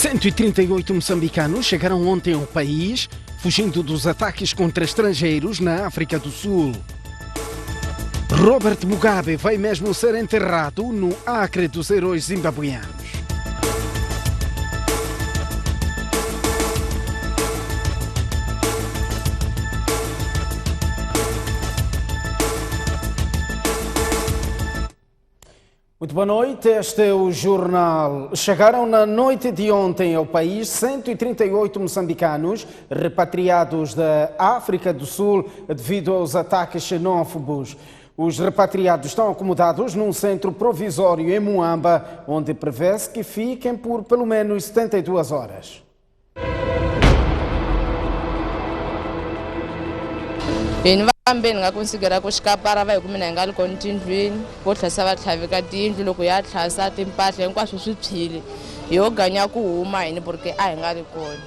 138 moçambicanos chegaram ontem ao país, fugindo dos ataques contra estrangeiros na África do Sul. Robert Mugabe vai mesmo ser enterrado no Acre dos Heróis Zimbabueanos. Muito boa noite, este é o jornal. Chegaram na noite de ontem ao país 138 moçambicanos repatriados da África do Sul devido aos ataques xenófobos. Os repatriados estão acomodados num centro provisório em Muamba, onde prevê-se que fiquem por pelo menos 72 horas. Hambe ni nga considera ku xikapara va hi ku mina hi nga li kona tindlwini vo tlhasa va tlhaveka tindlu loko ya tlhasa timpahla hinkwaswo swi tshwile hi yo ganha ku huma yini porque a hi nga ri kona.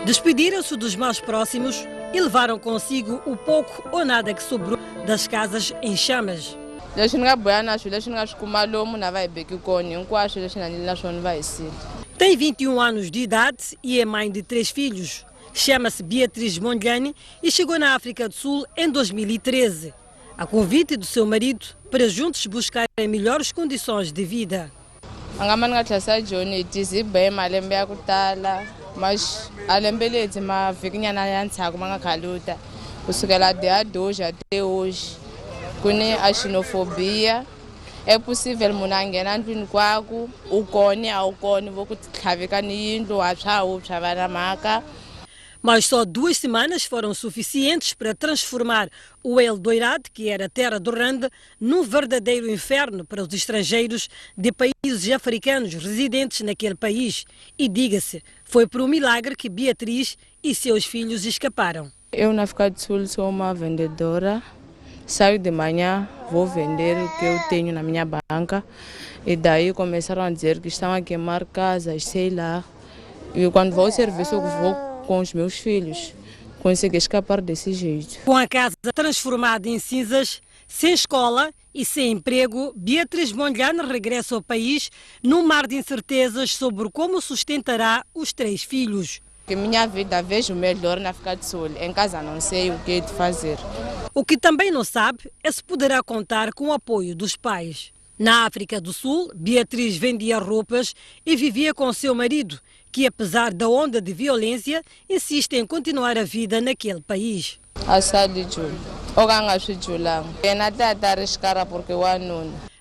Despediram-se dos mais próximos e levaram consigo o pouco ou nada que sobrou das casas em chamas. Leswi ni nga boya na swilo leswi ni nga swi kuma lomu na va hi beki kona hinkwaswo leswi na na swona va hi sile. Tem 21 anos de idade e é mãe de 3 filhos. Chama-se Beatriz Mondlane e chegou na África do Sul em 2013, a convite do seu marido para juntos buscarem melhores condições de vida. Mas a lembrete ma vikinha ya ntsako ma nga khaluta kusukela de até hoje kuni a xenofobia é possível munhu a nghena ndlwini kwaku u kone a wu kone vo ku tlhaveka ni yindlu wa swa hupswa vana mhaka. Mas só 2 semanas foram suficientes para transformar o El Doirado, que era a terra do Rande, num verdadeiro inferno para os estrangeiros de países africanos residentes naquele país. E diga-se, foi por um milagre que Beatriz e seus filhos escaparam. Eu na África do Sul sou uma vendedora, saio de manhã, vou vender o que eu tenho na minha banca e daí começaram a dizer que estão a queimar casas, sei lá. E quando vou ao serviço eu vou com os meus filhos, consegui escapar desse jeito. Com a casa transformada em cinzas, sem escola e sem emprego, Beatriz Mondlane regressa ao país num mar de incertezas sobre como sustentará os 3 filhos. Que minha vida vejo melhor na África do Sul, em casa não sei o que fazer. O que também não sabe é se poderá contar com o apoio dos pais. Na África do Sul, Beatriz vendia roupas e vivia com seu marido, que apesar da onda de violência, insiste em continuar a vida naquele país.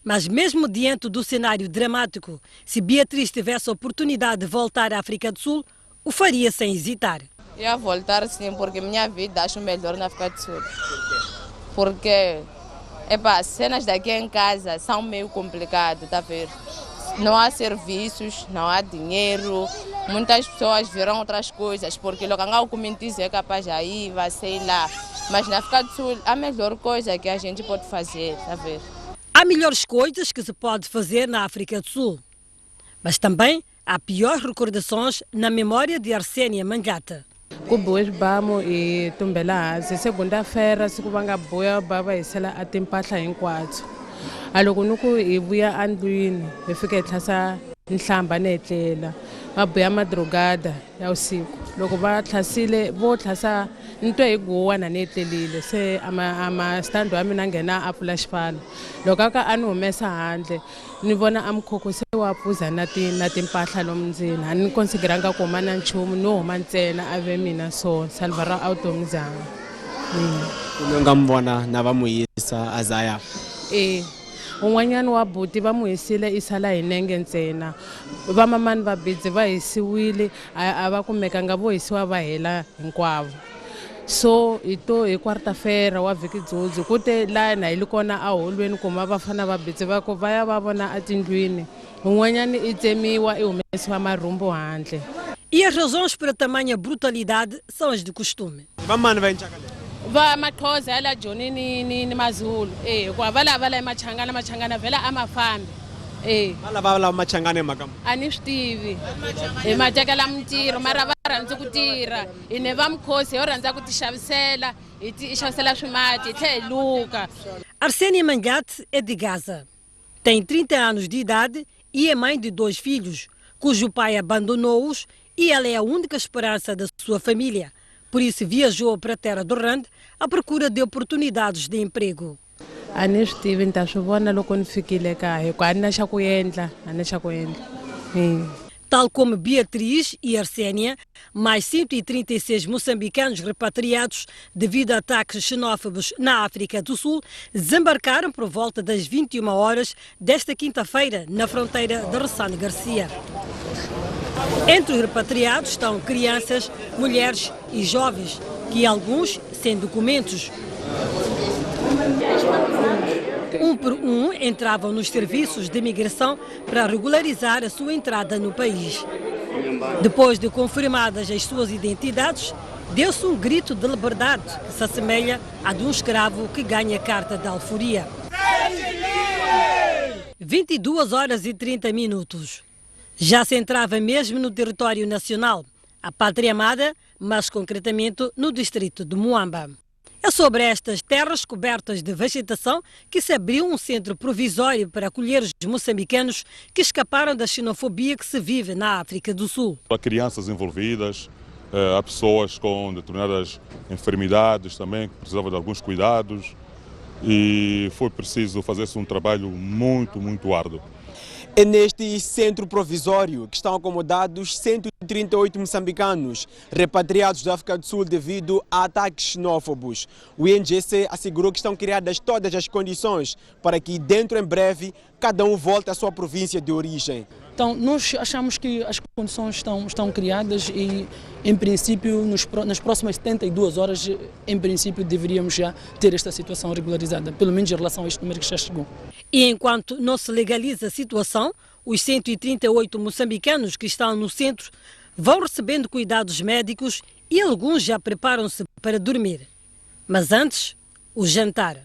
Mas mesmo diante do cenário dramático, se Beatriz tivesse a oportunidade de voltar à África do Sul, o faria sem hesitar. Ia voltar sim, porque minha vida acho melhor na África do Sul. Porque as cenas daqui em casa são meio complicadas, tá vendo? Não há serviços, não há dinheiro, muitas pessoas verão outras coisas, porque logo o community é capaz de ir, vai sei lá. Mas na África do Sul, a melhor coisa que a gente pode fazer, tá vendo? Há melhores coisas que se pode fazer na África do Sul, mas também há piores recordações na memória de Arsênia Mangata. Kubuwe xibamo e tumbela hansi segunda-feira siku va nga boya va va hisela a timpahla hinkwato a loko ni ku hi vuya andlwini hi fika hi tlhasa nhlamba ni etlela va boya madrogada ya vusiku loko va tlhasile vo tlhasa ni twe hi guwana ni etlelile se standi wa mina nghena a pfula xipfalo loko aka a ni humesa handle ni vona a mukhukhu se wa pfuza na timpahla lomu ndzeni a ni konsideranga ku huma na nchumu no huma ntsena a ve mina so salvara auvutomi byanga. U nga mi vona na va mu yisa a za ya? Un'wanyana wa buti va mu hisile i sala hi nenge ntsena vamamani va bidzi va hisiwile a va kumekanga vo hisiwa va hela hinkwavo. So hi kwartafera wa vhiki dzodzi kute lana hi li kona a holweni kuma vafana va bidzi va ku va ya va vona a tindlwini un'wanyana i tsemiwa i humesiwa marhumbu handle. E as razões para tamanha brutalidade são as de costume. Vamani va encaka va maxhosa la joni ni mazulu hikuva va lava la machangana vhela a mafambi va lava machangana makamu a ni swi tivi hi ma tekela mintirho mara va rhandzi ku tirha hi ne va mukhosi ho rhandza ku ti xavisela hi xavisela swimati hi tlhe hi luka. Arsênia Mangata é de Gaza. Tem 30 anos de idade e é mãe de 2 filhos, cujo pai abandonou-os e ela é a única esperança da sua família. Por isso viajou para a terra do Rand à procura de oportunidades de emprego. A ni swi tivi ni ta swi vona loko ni fikile kaya hikuva a ni na xa ku endla. Tal como Beatriz e Arsénia, mais 136 moçambicanos repatriados devido a ataques xenófobos na África do Sul desembarcaram por volta das 21 horas desta quinta-feira na fronteira de Ressane Garcia. Entre os repatriados estão crianças, mulheres e jovens, que alguns sem documentos. Um por um entravam nos serviços de imigração para regularizar a sua entrada no país. Depois de confirmadas as suas identidades, deu-se um grito de liberdade que se assemelha à de um escravo que ganha carta de alforria. 22 horas e 30 minutos. Já se entrava mesmo no território nacional, a Pátria Amada, mais concretamente no distrito de Moamba. É sobre estas terras cobertas de vegetação que se abriu um centro provisório para acolher os moçambicanos que escaparam da xenofobia que se vive na África do Sul. Há crianças envolvidas, há pessoas com determinadas enfermidades também que precisavam de alguns cuidados e foi preciso fazer-se um trabalho muito árduo. É neste centro provisório que estão acomodados 138 moçambicanos repatriados da África do Sul devido a ataques xenófobos. O INGC assegurou que estão criadas todas as condições para que dentro em breve cada um volte à sua província de origem. Então, nós achamos que as condições estão criadas e, em princípio, nas próximas 72 horas, em princípio, deveríamos já ter esta situação regularizada, pelo menos em relação a este número que já chegou. E enquanto não se legaliza a situação, os 138 moçambicanos que estão no centro vão recebendo cuidados médicos e alguns já preparam-se para dormir. Mas antes, o jantar.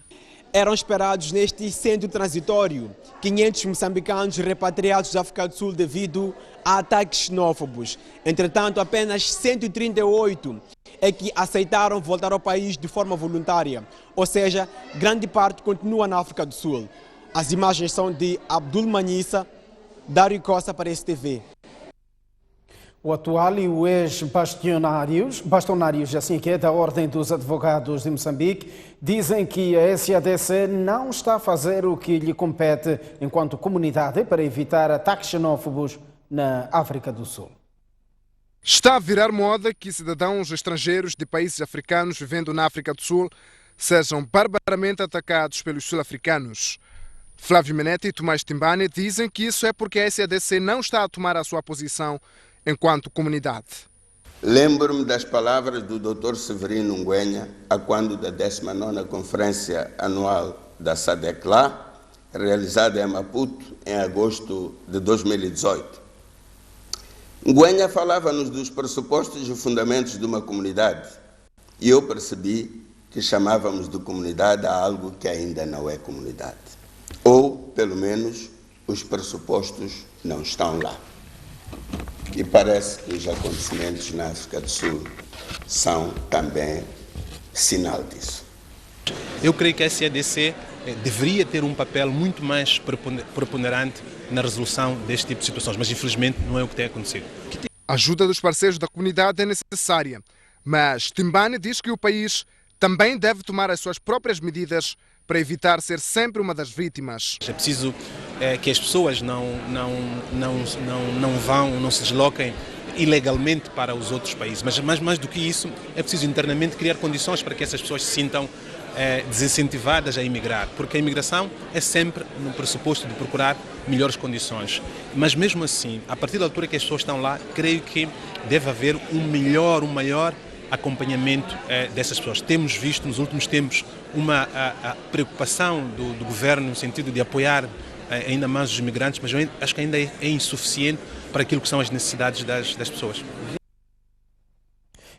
Eram esperados neste centro transitório 500 moçambicanos repatriados da África do Sul devido a ataques xenófobos. Entretanto, apenas 138 é que aceitaram voltar ao país de forma voluntária. Ou seja, grande parte continua na África do Sul. As imagens são de Abdul Manissa, Dário Costa para a STV. O atual e o ex-bastonários, assim que é, da Ordem dos Advogados de Moçambique, dizem que a SADC não está a fazer o que lhe compete enquanto comunidade para evitar ataques xenófobos na África do Sul. Está a virar moda que cidadãos estrangeiros de países africanos vivendo na África do Sul sejam barbaramente atacados pelos sul-africanos. Flávio Menete e Tomás Timbane dizem que isso é porque a SADC não está a tomar a sua posição enquanto comunidade. Lembro-me das palavras do Dr. Severino Ngwenha, a quando da 19ª Conferência Anual da SADC-LA, realizada em Maputo em agosto de 2018. Ngwenha falava-nos dos pressupostos e fundamentos de uma comunidade e eu percebi que chamávamos de comunidade a algo que ainda não é comunidade. Ou, pelo menos, os pressupostos não estão lá. E parece que os acontecimentos na África do Sul são também sinal disso. Eu creio que a SADC deveria ter um papel muito mais preponderante na resolução deste tipo de situações, mas infelizmente não é o que tem acontecido. A ajuda dos parceiros da comunidade é necessária, mas Timbane diz que o país também deve tomar as suas próprias medidas para evitar ser sempre uma das vítimas. É preciso que as pessoas não se desloquem ilegalmente para os outros países, mas mais do que isso, é preciso internamente criar condições para que essas pessoas se sintam desincentivadas a emigrar, porque a imigração é sempre no pressuposto de procurar melhores condições. Mas mesmo assim, a partir da altura que as pessoas estão lá, creio que deve haver um maior acompanhamento dessas pessoas. Temos visto nos últimos tempos uma preocupação do governo no sentido de apoiar ainda mais os imigrantes, mas eu acho que ainda é insuficiente para aquilo que são as necessidades das pessoas.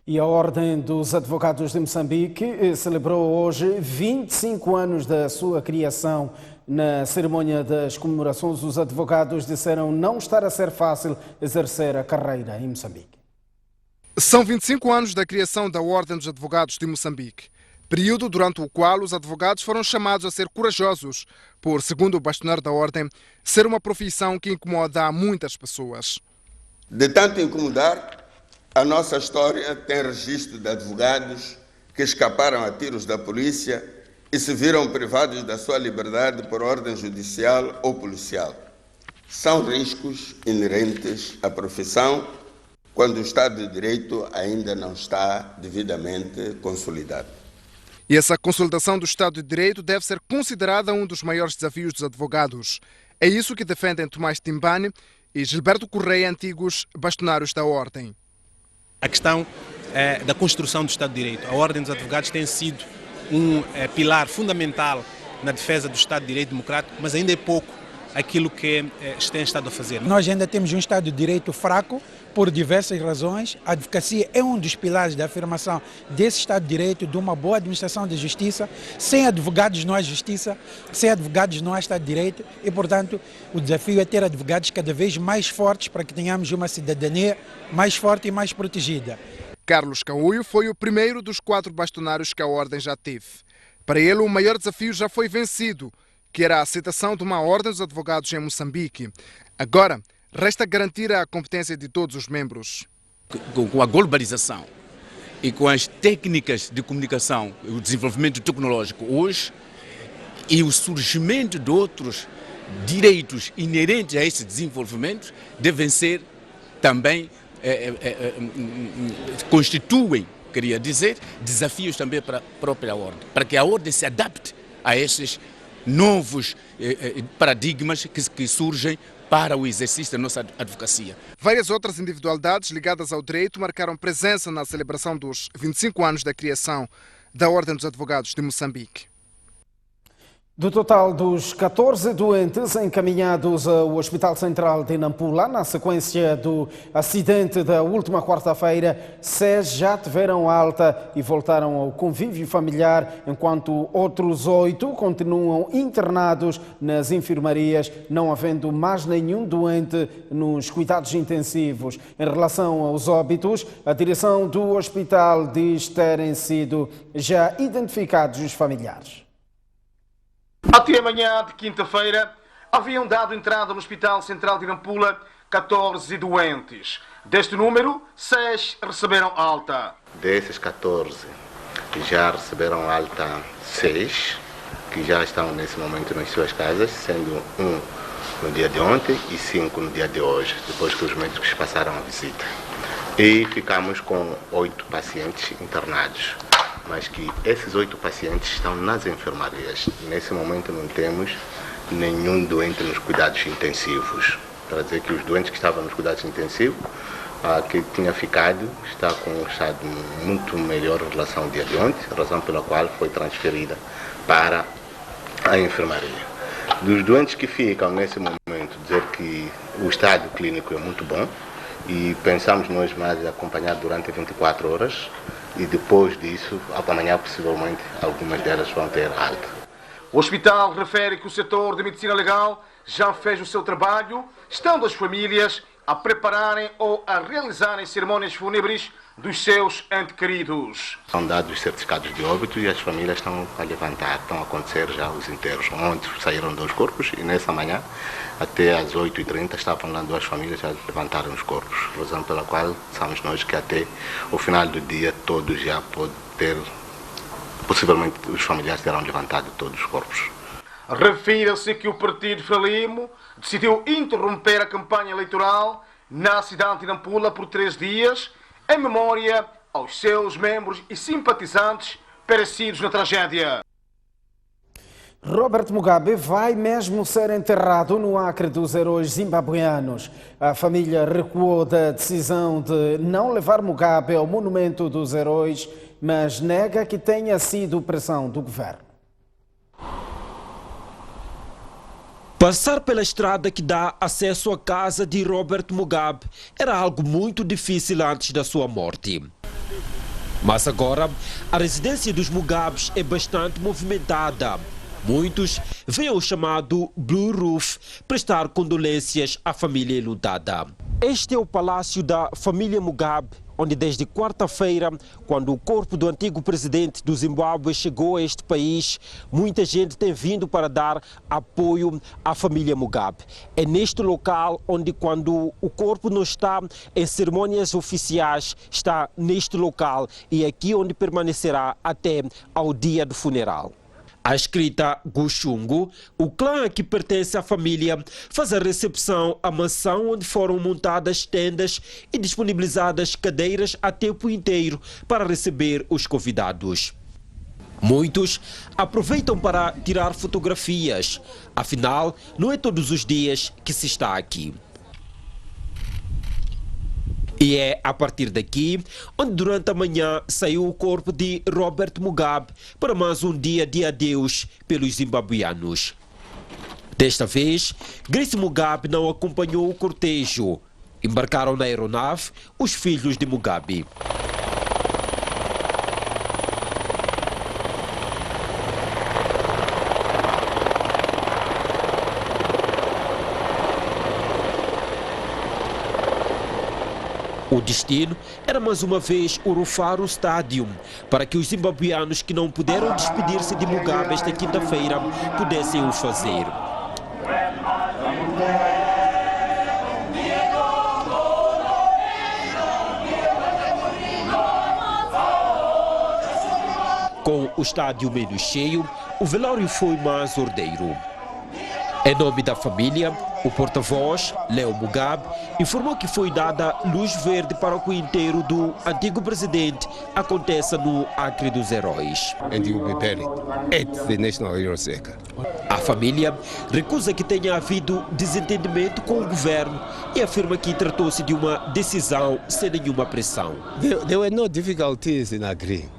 E a Ordem dos Advogados de Moçambique celebrou hoje 25 anos da sua criação. Na cerimónia das comemorações, os advogados disseram não estar a ser fácil exercer a carreira em Moçambique. São 25 anos da criação da Ordem dos Advogados de Moçambique. período durante o qual os advogados foram chamados a ser corajosos, por, segundo o bastonário da ordem, ser uma profissão que incomoda muitas pessoas. De tanto incomodar, a nossa história tem registro de advogados que escaparam a tiros da polícia e se viram privados da sua liberdade por ordem judicial ou policial. São riscos inerentes à profissão quando o Estado de Direito ainda não está devidamente consolidado. E essa consolidação do Estado de Direito deve ser considerada um dos maiores desafios dos advogados. É isso que defendem Tomás Timbane e Gilberto Correia, antigos bastonários da Ordem. A questão da construção do Estado de Direito. A Ordem dos Advogados tem sido um pilar fundamental na defesa do Estado de Direito democrático, mas ainda é pouco aquilo que tem estado a fazer. Nós ainda temos um Estado de Direito fraco por diversas razões. A advocacia é um dos pilares da afirmação desse Estado de Direito, de uma boa administração da justiça. Sem advogados não há justiça, sem advogados não há Estado de Direito e, portanto, o desafio é ter advogados cada vez mais fortes para que tenhamos uma cidadania mais forte e mais protegida. Carlos Caúio foi o primeiro dos 4 bastonários que a Ordem já teve. Para ele, o maior desafio já foi vencido, que era a aceitação de uma Ordem dos Advogados em Moçambique. Agora, resta garantir a competência de todos os membros. Com a globalização e com as técnicas de comunicação, o desenvolvimento tecnológico hoje e o surgimento de outros direitos inerentes a esse desenvolvimento devem ser também, constituem, queria dizer, desafios também para a própria Ordem, para que a Ordem se adapte a esses novos paradigmas que surgem para o exercício da nossa advocacia. Várias outras individualidades ligadas ao direito marcaram presença na celebração dos 25 anos da criação da Ordem dos Advogados de Moçambique. Do total dos 14 doentes encaminhados ao Hospital Central de Nampula, na sequência do acidente da última quarta-feira, 6 já tiveram alta e voltaram ao convívio familiar, enquanto outros 8 continuam internados nas enfermarias, não havendo mais nenhum doente nos cuidados intensivos. Em relação aos óbitos, a direção do hospital diz terem sido já identificados os familiares. Até amanhã de quinta-feira, haviam dado entrada no Hospital Central de Nampula 14 doentes. Deste número, 6 receberam alta. Desses 14, já receberam alta 6, que já estão nesse momento nas suas casas, sendo 1 no dia de ontem e 5 no dia de hoje, depois que os médicos passaram a visita. E ficamos com 8 pacientes internados, mas que esses 8 pacientes estão nas enfermarias. Nesse momento não temos nenhum doente nos cuidados intensivos. Para dizer que os doentes que estavam nos cuidados intensivos, que tinha ficado, está com um estado muito melhor em relação ao dia de ontem, razão pela qual foi transferida para a enfermaria. Dos doentes que ficam nesse momento, dizer que o estado clínico é muito bom e pensamos nós mais acompanhar durante 24 horas, e depois disso, amanhã possivelmente, algumas delas vão ter alta. O hospital refere que o setor de medicina legal já fez o seu trabalho, estando as famílias a prepararem ou a realizarem cerimônias fúnebres dos seus entes queridos. São dados os certificados de óbito e as famílias estão a levantar, estão a acontecer já os enterros. Ontem saíram 2 corpos e nessa manhã, até às 8h30, estavam lá 2 famílias a levantarem os corpos. Razão pela qual sabemos nós que até o final do dia todos já podem ter, possivelmente os familiares terão levantado todos os corpos. Refira-se que o Partido Frelimo decidiu interromper a campanha eleitoral na cidade de Nampula por 3 dias, em memória aos seus membros e simpatizantes perecidos na tragédia. Robert Mugabe vai mesmo ser enterrado no Acre dos heróis zimbabueanos. A família recuou da decisão de não levar Mugabe ao Monumento dos Heróis, mas nega que tenha sido pressão do governo. Passar pela estrada que dá acesso à casa de Robert Mugabe era algo muito difícil antes da sua morte. Mas agora, a residência dos Mugabes é bastante movimentada. Muitos veem ao chamado Blue Roof prestar condolências à família enlutada. Este é o palácio da família Mugabe, onde desde quarta-feira, quando o corpo do antigo presidente do Zimbábue chegou a este país, muita gente tem vindo para dar apoio à família Mugabe. É neste local onde, quando o corpo não está em cerimônias oficiais, está neste local e é aqui onde permanecerá até ao dia do funeral. A escrita Guxungu, o clã a que pertence à família, faz a recepção à mansão onde foram montadas tendas e disponibilizadas cadeiras a tempo inteiro para receber os convidados. Muitos aproveitam para tirar fotografias, afinal, não é todos os dias que se está aqui. E é a partir daqui onde durante a manhã saiu o corpo de Robert Mugabe para mais um dia de adeus pelos zimbabuianos. Desta vez, Grace Mugabe não acompanhou o cortejo. Embarcaram na aeronave os filhos de Mugabe. O destino era mais uma vez o Rufaro Stadium, para que os zimbabuianos que não puderam despedir-se de Mugabe esta quinta-feira pudessem o fazer. Com o estádio menos cheio, o velório foi mais ordeiro. Em nome da família, o porta-voz, Leo Mugabe, informou que foi dada luz verde para que o enterro do antigo presidente aconteça no Acre dos Heróis. A família recusa que tenha havido desentendimento com o governo e afirma que tratou-se de uma decisão sem nenhuma pressão. There were no difficulties in agreeing.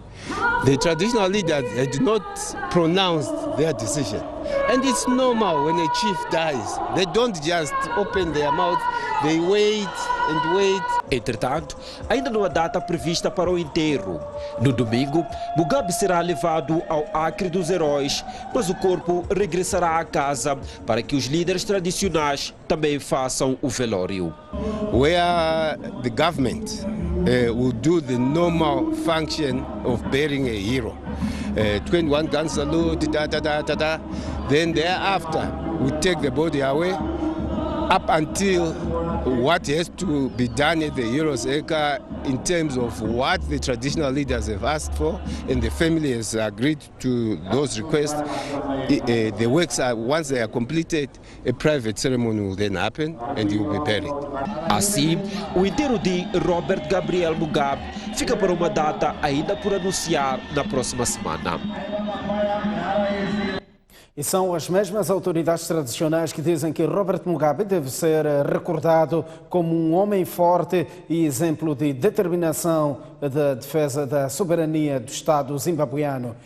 The traditional leaders had not pronounced their decision. And it's normal when a chief dies. They don't just open their mouth, they wait and wait. Entretanto, ainda não há data prevista para o enterro. No domingo, Mugabe será levado ao Acre dos Heróis, mas o corpo regressará à casa para que os líderes tradicionais também façam o velório. Where the government will do the normal function of burying a hero. 21 gun salute, Then thereafter, we take the body away up until what has to be done at the Heroes Acre in terms of what the traditional leaders have asked for, and the family has agreed to those requests. The works are, once they are completed, a private ceremony will then happen and he will be buried. Assim, o enterro de Robert Gabriel Mugabe fica para uma data ainda por anunciar na próxima semana. E são as mesmas autoridades tradicionais que dizem que Robert Mugabe deve ser recordado como um homem forte e exemplo de determinação da defesa da soberania do Estado zimbabuiano.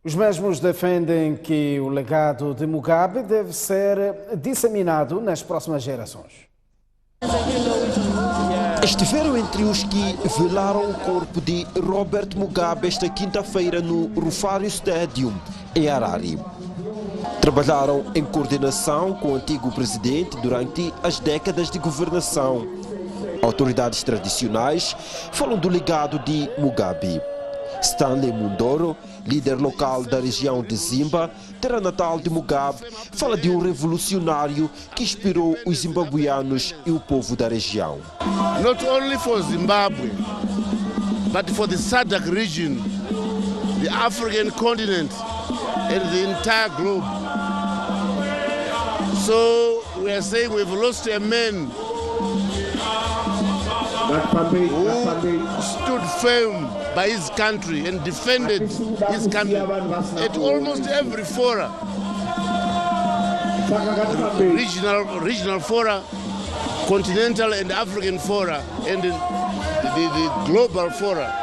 Os mesmos defendem que o legado de Mugabe deve ser disseminado nas próximas gerações. Estiveram entre os que velaram o corpo de Robert Mugabe esta quinta-feira no Rufaro Stadium, em Harare. Trabalharam em coordenação com o antigo presidente durante as décadas de governação. Autoridades tradicionais falam do legado de Mugabe. Stanley Mundoro, líder local da região de Zimba, terra natal de Mugabe, fala de um revolucionário que inspirou os zimbabuianos e o povo da região. Not only for Zimbabwe, but for the SADC region, the African continent and the entire globe. So we are saying we've lost a man who stood firm by his country and defended his country at almost every fora, regional fora, continental and African fora, and the global fora.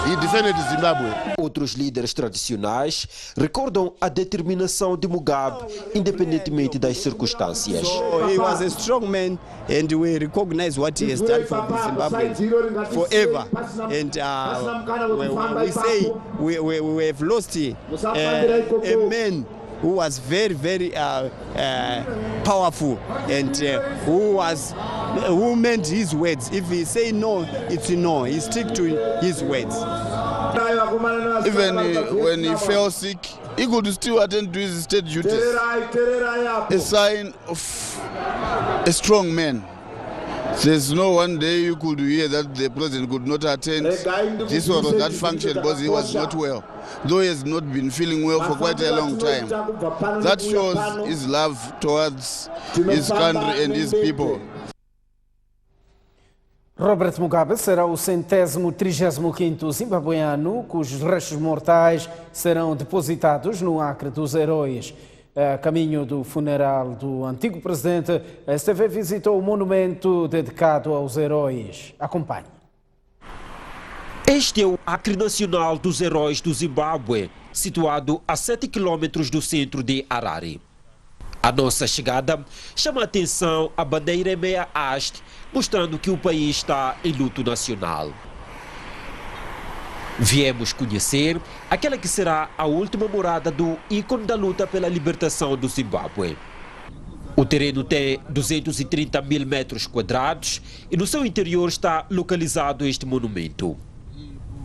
He defended Zimbabwe. Outros líderes tradicionais recordam a determinação de Mugabe, independentemente das circunstâncias. So he was a strong man, and we recognize what he has done for the Zimbabwe forever. And we say we have lost a man who was very, very powerful, and who meant his words. If he say no, it's no. He stick to his words. Even when he fell sick, he could still attend to his state duties. A sign of a strong man. There's no one day you could hear that the president could not attend this or that function because he was not well, though he has not been feeling well for quite a long time. That shows his love towards his country and his people. Robert Mugabe será o 135º zimbabueano cujos restos mortais serão depositados no Acre dos Heróis. A caminho do funeral do antigo presidente, a STV visitou o monumento dedicado aos heróis. Acompanhe. Este é o Acre Nacional dos Heróis do Zimbábue, situado a 7 quilômetros do centro de Harare. A nossa chegada chama a atenção a bandeira em meia haste, mostrando que o país está em luto nacional. Viemos conhecer aquela que será a última morada do ícone da luta pela libertação do Zimbábue. O terreno tem 230 mil metros quadrados e no seu interior está localizado este monumento.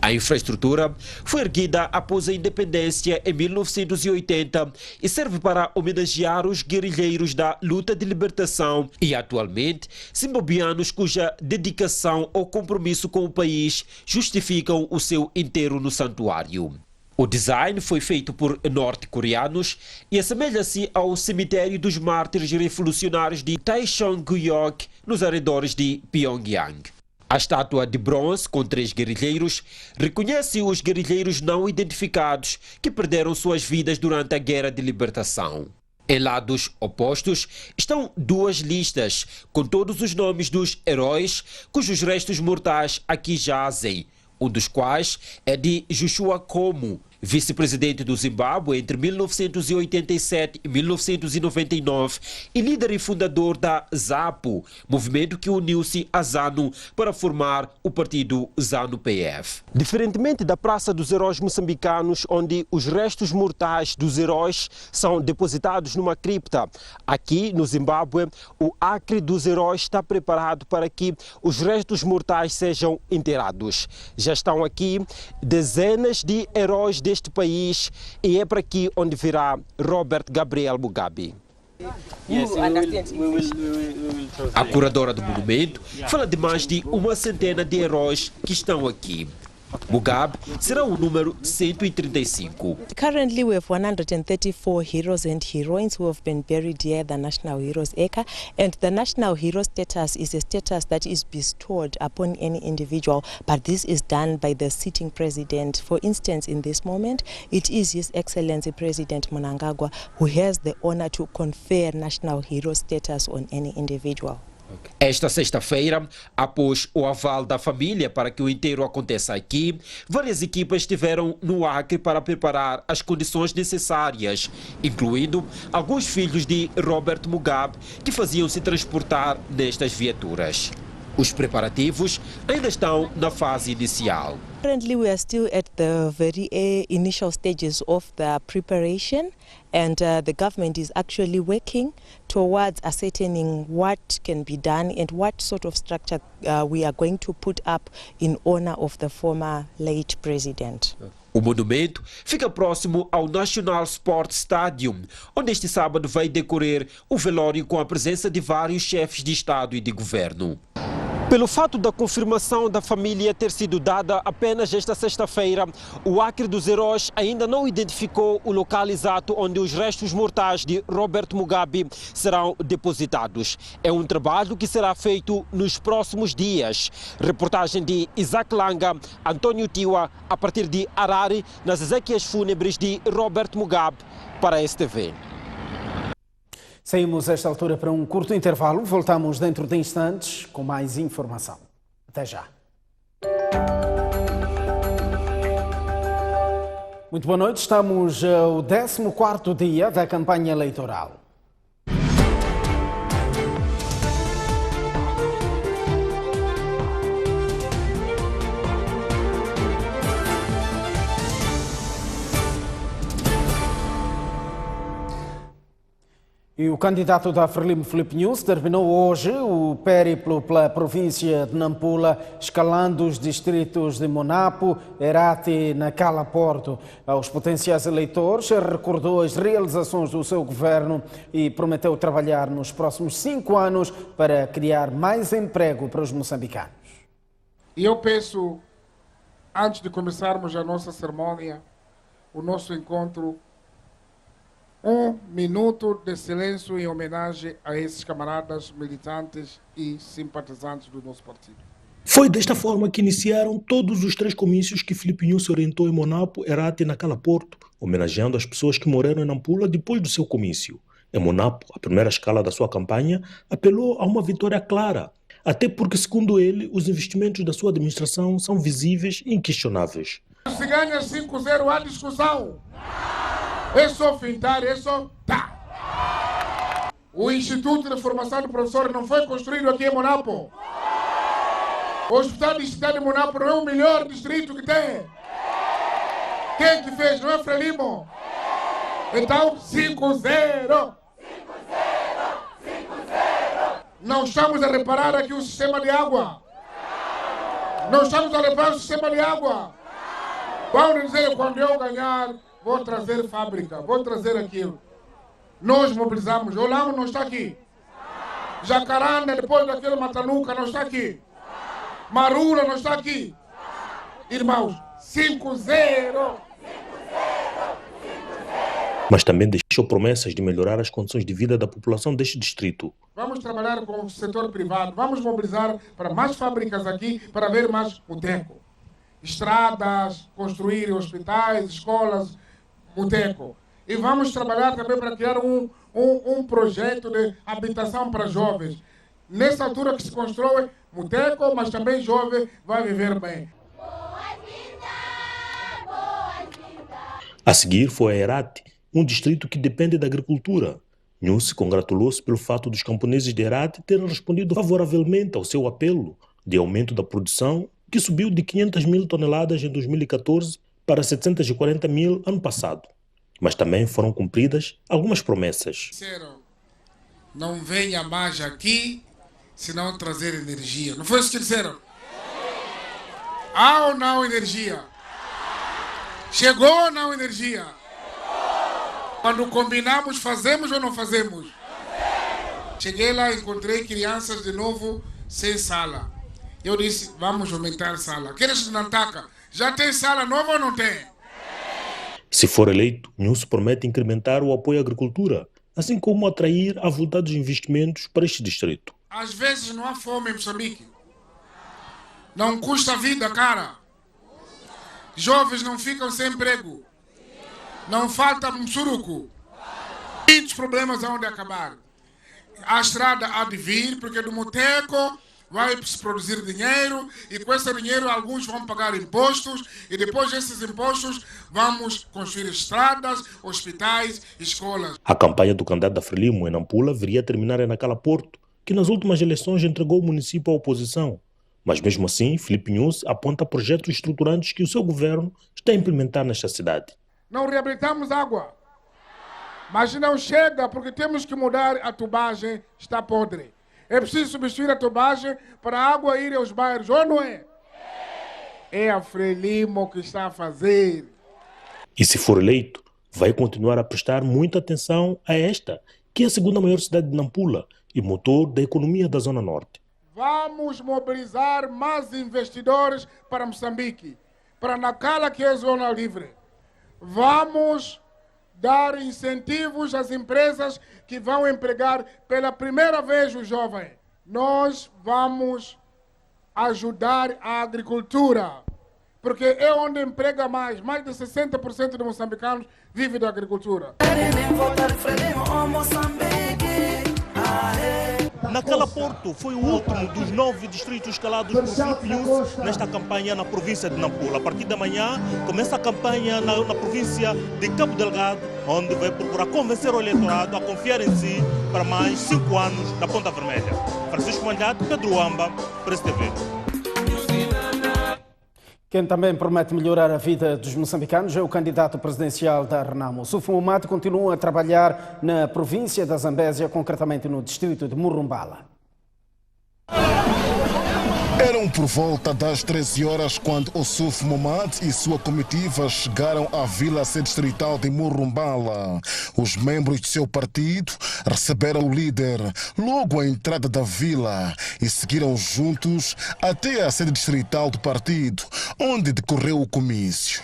A infraestrutura foi erguida após a independência em 1980 e serve para homenagear os guerrilheiros da luta de libertação e, atualmente, zimbabueanos cuja dedicação ou compromisso com o país justificam o seu enterro no santuário. O design foi feito por norte-coreanos e assemelha-se ao cemitério dos mártires revolucionários de Taesong-guyok, nos arredores de Pyongyang. A estátua de bronze com 3 guerrilheiros reconhece os guerrilheiros não identificados que perderam suas vidas durante a Guerra de Libertação. Em lados opostos estão 2 listas com todos os nomes dos heróis cujos restos mortais aqui jazem, um dos quais é de Joshua Komu, vice-presidente do Zimbábue entre 1987 e 1999 e líder e fundador da ZAPU, movimento que uniu-se a ZANU para formar o partido ZANU-PF. Diferentemente da Praça dos Heróis Moçambicanos, onde os restos mortais dos heróis são depositados numa cripta, aqui no Zimbábue, o Acre dos Heróis está preparado para que os restos mortais sejam enterrados. Já estão aqui dezenas de heróis deste país e é para aqui onde virá Robert Gabriel Mugabe. A curadora do monumento fala de mais de 100 de heróis que estão aqui. Mugabe será o número 135. Currently we have 134 heroes and heroines who have been buried here at the National Heroes Acre, and the National Hero status is a status that is bestowed upon any individual, but this is done by the sitting president. For instance, in this moment, it is His Excellency President Mnangagwa who has the honor to confer National Hero status on any individual. Esta sexta-feira, após o aval da família para que o enterro aconteça aqui, várias equipas estiveram no Acre para preparar as condições necessárias, incluindo alguns filhos de Robert Mugabe que faziam se transportar nestas viaturas. Os preparativos ainda estão na fase inicial. Currently we are still at the very initial stages of the preparation, and the government is actually working towards ascertaining what can be done and what sort of structure we are going to put up in honor of the former late president. O monumento fica próximo ao National Sports Stadium, onde este sábado vai decorrer o velório com a presença de vários chefes de Estado e de governo. Pelo fato da confirmação da família ter sido dada apenas esta sexta-feira, o Acre dos Heróis ainda não identificou o local exato onde os restos mortais de Robert Mugabe serão depositados. É um trabalho que será feito nos próximos dias. Reportagem de Isaac Langa, Antônio Tiwa, a partir de Harare, nas exéquias fúnebres de Robert Mugabe, para a STV. Saímos a esta altura para um curto intervalo. Voltamos dentro de instantes com mais informação. Até já. Muito boa noite. Estamos ao 14º dia da campanha eleitoral. E o candidato da Frelimo, Filipe Nunes, terminou hoje o périplo pela província de Nampula, escalando os distritos de Monapo, Herate e Nacala Porto. Aos potenciais eleitores, recordou as realizações do seu governo e prometeu trabalhar nos próximos 5 anos para criar mais emprego para os moçambicanos. E eu peço, antes de começarmos a nossa cerimônia, o nosso encontro, 1 minuto de silêncio em homenagem a esses camaradas militantes e simpatizantes do nosso partido. Foi desta forma que iniciaram todos os 3 comícios que Filipe Nunes orientou em Monapo, Herate e Nacala Porto, homenageando as pessoas que morreram em Nampula depois do seu comício. Em Monapo, a primeira escala da sua campanha, apelou a uma vitória clara, até porque, segundo ele, os investimentos da sua administração são visíveis e inquestionáveis. Se ganha 5-0, há discussão. É só fintar, é só tá. O Instituto de Formação de Professores não foi construído aqui em Monapo. O Hospital de Cidade de Monapo não é o melhor distrito que tem. Quem que fez? Não é Frelimo? Então, 5-0. Não estamos a reparar aqui o sistema de água. Não estamos a reparar o sistema de água. Vão dizer, quando eu ganhar, vou trazer fábrica, vou trazer aquilo. Nós mobilizamos. Olamo não está aqui. Jacaranda, depois daquele Matanuca, não está aqui. Marura não está aqui. Irmãos, 5-0. Mas também deixou promessas de melhorar as condições de vida da população deste distrito. Vamos trabalhar com o setor privado, vamos mobilizar para mais fábricas aqui, para haver mais boteco. Estradas, construir hospitais, escolas, boteco. E vamos trabalhar também para criar um projeto de habitação para jovens. Nessa altura que se constrói boteco, mas também jovem vai viver bem. A seguir foi a Herate, um distrito que depende da agricultura. Nunes congratulou-se pelo fato dos camponeses de Herate terem respondido favoravelmente ao seu apelo de aumento da produção, que subiu de 500 mil toneladas em 2014 para 740 mil ano passado. Mas também foram cumpridas algumas promessas. Não venha mais aqui se não trazer energia. Não foi isso que disseram? Há ou não energia? Chegou ou não energia? Quando combinamos, fazemos ou não fazemos? Cheguei lá, encontrei crianças de novo sem sala. Eu disse, vamos aumentar a sala. Queres não taca? Já tem sala nova ou não tem? Se for eleito, Nunes promete incrementar o apoio à agricultura, assim como atrair a vontade dos investimentos para este distrito. Às vezes não há fome em Moçambique. Não custa a vida, cara. Jovens não ficam sem emprego. Não falta suruco. Muitos problemas hão de acabar. A estrada há de vir, porque do boteco vai se produzir dinheiro e com esse dinheiro alguns vão pagar impostos e depois desses impostos vamos construir estradas, hospitais, escolas. A campanha do candidato da Frelimo em Nampula viria a terminar em Nacala Porto, que nas últimas eleições entregou o município à oposição. Mas mesmo assim, Filipe Nunes aponta projetos estruturantes que o seu governo está a implementar nesta cidade. Não reabilitamos água, mas não chega porque temos que mudar a tubagem, está podre. É preciso substituir a tubagem para a água ir aos bairros, ou não é? É a Frelimo que está a fazer. E se for eleito, vai continuar a prestar muita atenção a esta, que é a segunda maior cidade de Nampula e motor da economia da Zona Norte. Vamos mobilizar mais investidores para Moçambique, para Nacala, que é zona livre. Vamos dar incentivos às empresas que vão empregar pela primeira vez os jovens. Nós vamos ajudar a agricultura, porque é onde emprega mais. Mais de 60% de moçambicanos vivem da agricultura. Nacala Porto foi o último dos 9 distritos escalados por Filipe Nunes nesta campanha na província de Nampula. A partir da manhã começa a campanha na província de Cabo Delgado, onde vai procurar convencer o eleitorado a confiar em si para mais 5 anos da Ponta Vermelha. Francisco Malhado, Pedro Amba, Press TV. Quem também promete melhorar a vida dos moçambicanos é o candidato presidencial da Renamo. Ossufo Momade continua a trabalhar na província da Zambésia, concretamente no distrito de Murumbala. Eram por volta das 13 horas quando Ossufo Momade e sua comitiva chegaram à vila distrital de Murumbala. Os membros de seu partido receberam o líder logo à entrada da vila e seguiram juntos até a sede distrital do partido, onde decorreu o comício.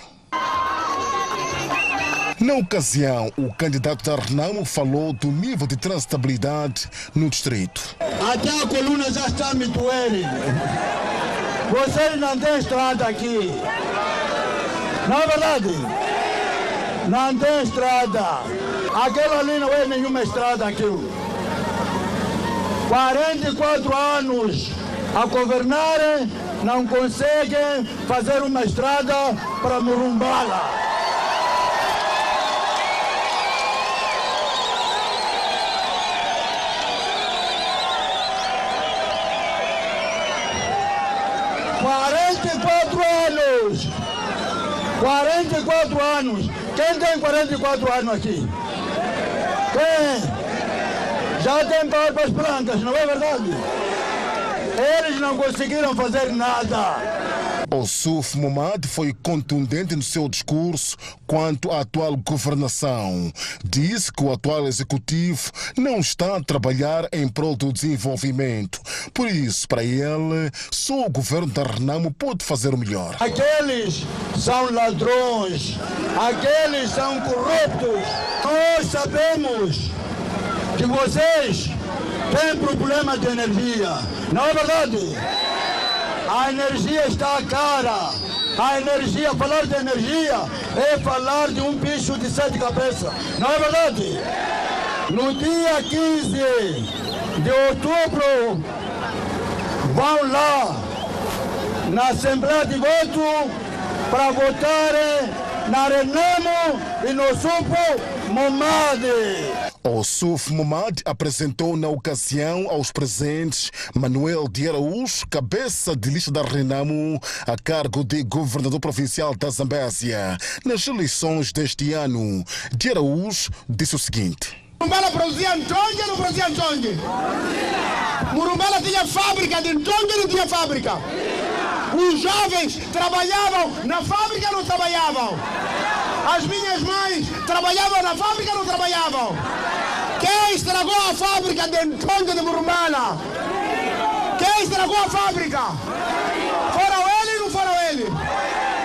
Na ocasião, o candidato da Renamo falou do nível de transitabilidade no distrito. Até a coluna já está a me doer. Vocês não têm estrada aqui. Não é verdade? Não tem estrada. Aquela ali não é nenhuma estrada aqui. 44 anos a governarem, não conseguem fazer uma estrada para Murumbala. Anos! 44 anos! Quem tem 44 anos aqui? Quem? Já tem barbas brancas, não é verdade? Eles não conseguiram fazer nada. Ossufo Momade foi contundente no seu discurso quanto à atual governação. Disse que o atual executivo não está a trabalhar em prol do desenvolvimento. Por isso, para ele, só o governo da Renamo pode fazer o melhor. Aqueles são ladrões, aqueles são corruptos. Nós sabemos que vocês têm problema de energia, não é verdade? A energia está cara. A energia, falar de energia é falar de um bicho de 7 cabeças. Não é verdade? No dia 15 de outubro, vão lá na Assembleia de Voto para votarem na Renamo e no Ossufo Momade. Ossufo Momade apresentou na ocasião aos presentes Manuel de Araújo, cabeça de lista da Renamo, a cargo de governador provincial da Zambésia. Nas eleições deste ano, de Araújo disse o seguinte: Murumbala produzia ntongue ou não produzia ntongue? Murumbala tinha fábrica de ntongue ou não tinha fábrica? Os jovens trabalhavam na fábrica ou não trabalhavam? As minhas mães trabalhavam na fábrica ou não trabalhavam? Quem estragou a fábrica de ntongue de Murumbala? Quem estragou a fábrica? Foram eles ou não foram eles?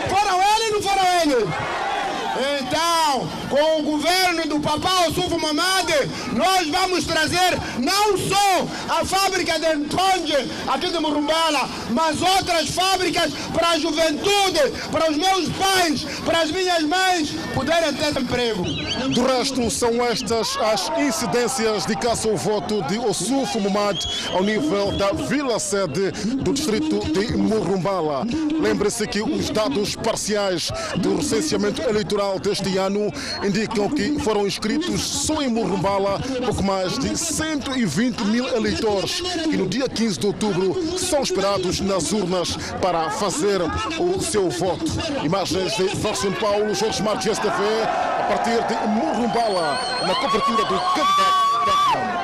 Foram eles ou não foram eles? Então, com o governo do Papá Ossufo Momade, nós vamos trazer não só a fábrica de ntongue aqui de Murumbala, mas outras fábricas para a juventude, para os meus pais, para as minhas mães poderem ter emprego. Do resto, são estas as incidências de caça ao voto de Ossufo Momade ao nível da vila-sede do distrito de Murumbala. Lembre-se que os dados parciais do recenseamento eleitoral deste ano indicam que foram inscritos só em Murumbala pouco mais de 120 mil eleitores que no dia 15 de outubro são esperados nas urnas para fazer o seu voto. Imagens de Verson Paulo, Jorge Marques STV, a partir de Murumbala, na cobertura do candidato da Renamo.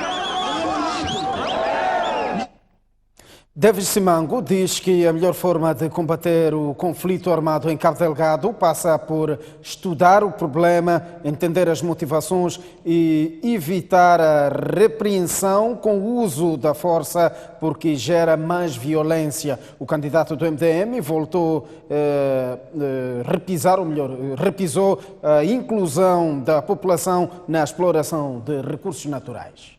David Simango diz que a melhor forma de combater o conflito armado em Cabo Delgado passa por estudar o problema, entender as motivações e evitar a repreensão com o uso da força, porque gera mais violência. O candidato do MDM voltou repisou a inclusão da população na exploração de recursos naturais.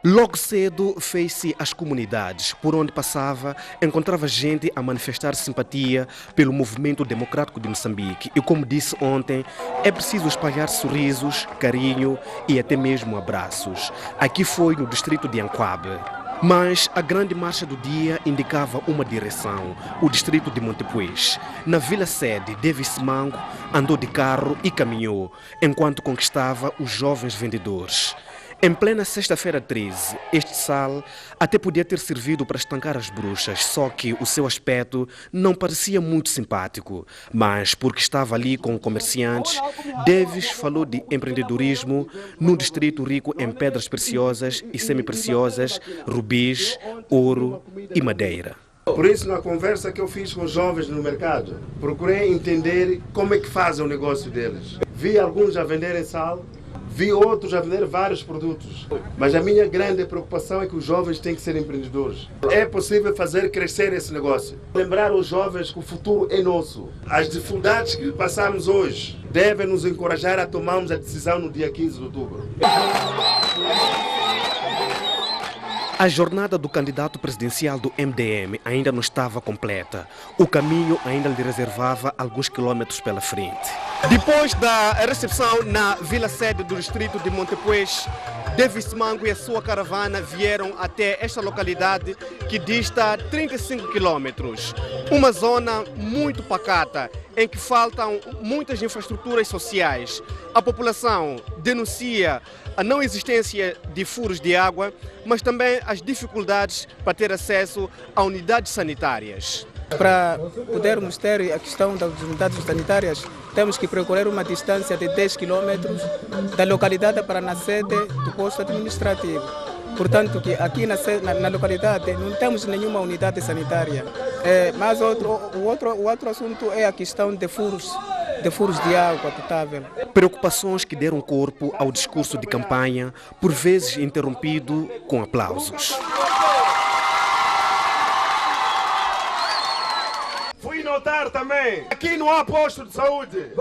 Logo cedo fez-se às comunidades. Por onde passava, encontrava gente a manifestar simpatia pelo movimento democrático de Moçambique. E como disse ontem, é preciso espalhar sorrisos, carinho e até mesmo abraços. Aqui foi no distrito de Anquabe. Mas a grande marcha do dia indicava uma direção, o distrito de Montepuez. Na vila-sede, David Simango andou de carro e caminhou, enquanto conquistava os jovens vendedores. Em plena sexta-feira 13, este sal até podia ter servido para estancar as bruxas, só que o seu aspecto não parecia muito simpático. Mas, porque estava ali com comerciantes, Davis falou de empreendedorismo num distrito rico em pedras preciosas e semi-preciosas, rubis, ouro e madeira. Por isso, na conversa que eu fiz com os jovens no mercado, procurei entender como é que fazem o negócio deles. Vi alguns a venderem sal, vi outros a vender vários produtos. Mas a minha grande preocupação é que os jovens têm que ser empreendedores. É possível fazer crescer esse negócio. Lembrar os jovens que o futuro é nosso. As dificuldades que passamos hoje devem nos encorajar a tomarmos a decisão no dia 15 de outubro. A jornada do candidato presidencial do MDM ainda não estava completa. O caminho ainda lhe reservava alguns quilômetros pela frente. Depois da recepção na vila sede do distrito de Montepuez, Davis Mango e a sua caravana vieram até esta localidade que dista 35 quilômetros. Uma zona muito pacata, em que faltam muitas infraestruturas sociais. A população denuncia a não existência de furos de água, mas também as dificuldades para ter acesso a unidades sanitárias. Para podermos ter a questão das unidades sanitárias, temos que percorrer uma distância de 10 quilômetros da localidade para na sede do posto administrativo. Portanto, que aqui na localidade não temos nenhuma unidade sanitária. Mas o outro assunto é a questão de furos de água potável. Preocupações que deram corpo ao discurso de campanha, por vezes interrompido com aplausos. Fui notar também, aqui não há posto de saúde.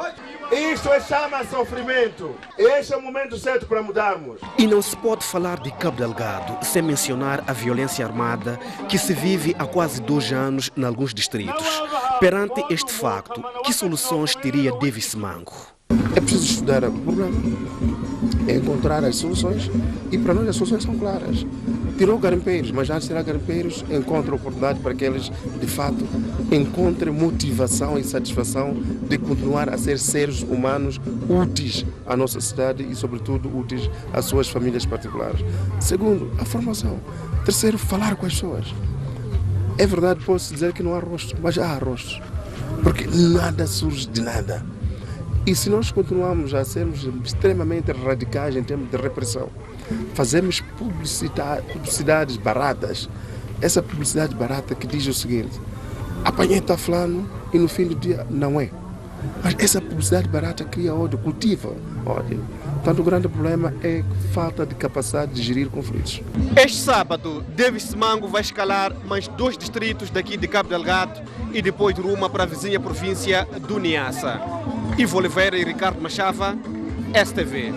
Isto chama sofrimento. Este é o momento certo para mudarmos. E não se pode falar de Cabo Delgado sem mencionar a violência armada que se vive há quase 2 anos em alguns distritos. Perante este facto, que soluções teria Davis Mango? É preciso estudar o problema, encontrar as soluções, e para nós as soluções são claras. Tirou garimpeiros, mas antes de tirar garimpeiros, encontra oportunidade para que eles, de fato, encontrem motivação e satisfação de continuar a ser seres humanos úteis à nossa sociedade e, sobretudo, úteis às suas famílias particulares. Segundo, a formação. Terceiro, falar com as pessoas. É verdade, posso dizer que não há rosto, mas há rostos, porque nada surge de nada. E se nós continuarmos a sermos extremamente radicais em termos de repressão, fazemos publicidades baratas, essa publicidade barata que diz o seguinte: apanhei fulano e no fim do dia não é. Mas essa publicidade barata cria ódio, cultiva ódio. Portanto, o grande problema é a falta de capacidade de gerir conflitos. Este sábado, Davis Mango vai escalar mais 2 distritos daqui de Cabo Delgado e depois ruma para a vizinha província do Niassa. Ivo Oliveira e Ricardo Machava, STV.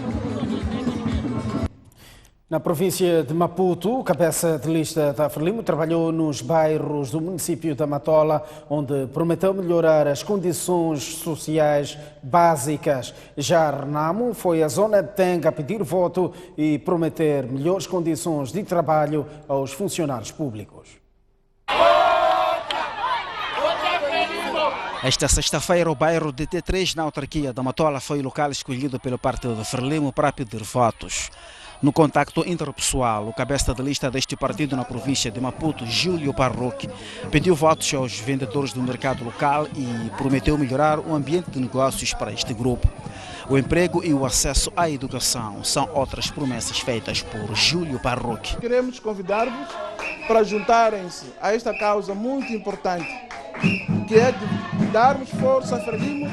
Na província de Maputo, o cabeça de lista da Frelimo trabalhou nos bairros do município da Matola, onde prometeu melhorar as condições sociais básicas. Já Renamo foi à zona de Tenga pedir voto e prometer melhores condições de trabalho aos funcionários públicos. Esta sexta-feira, o bairro de T3, na autarquia da Matola, foi o local escolhido pelo partido de Frelimo para pedir votos. No contacto interpessoal, o cabeça de lista deste partido na província de Maputo, Júlio Parroque, pediu votos aos vendedores do mercado local e prometeu melhorar o ambiente de negócios para este grupo. O emprego e o acesso à educação são outras promessas feitas por Júlio Parroque. Queremos convidar-vos para juntarem-se a esta causa muito importante, que é de darmos força a Frelimo,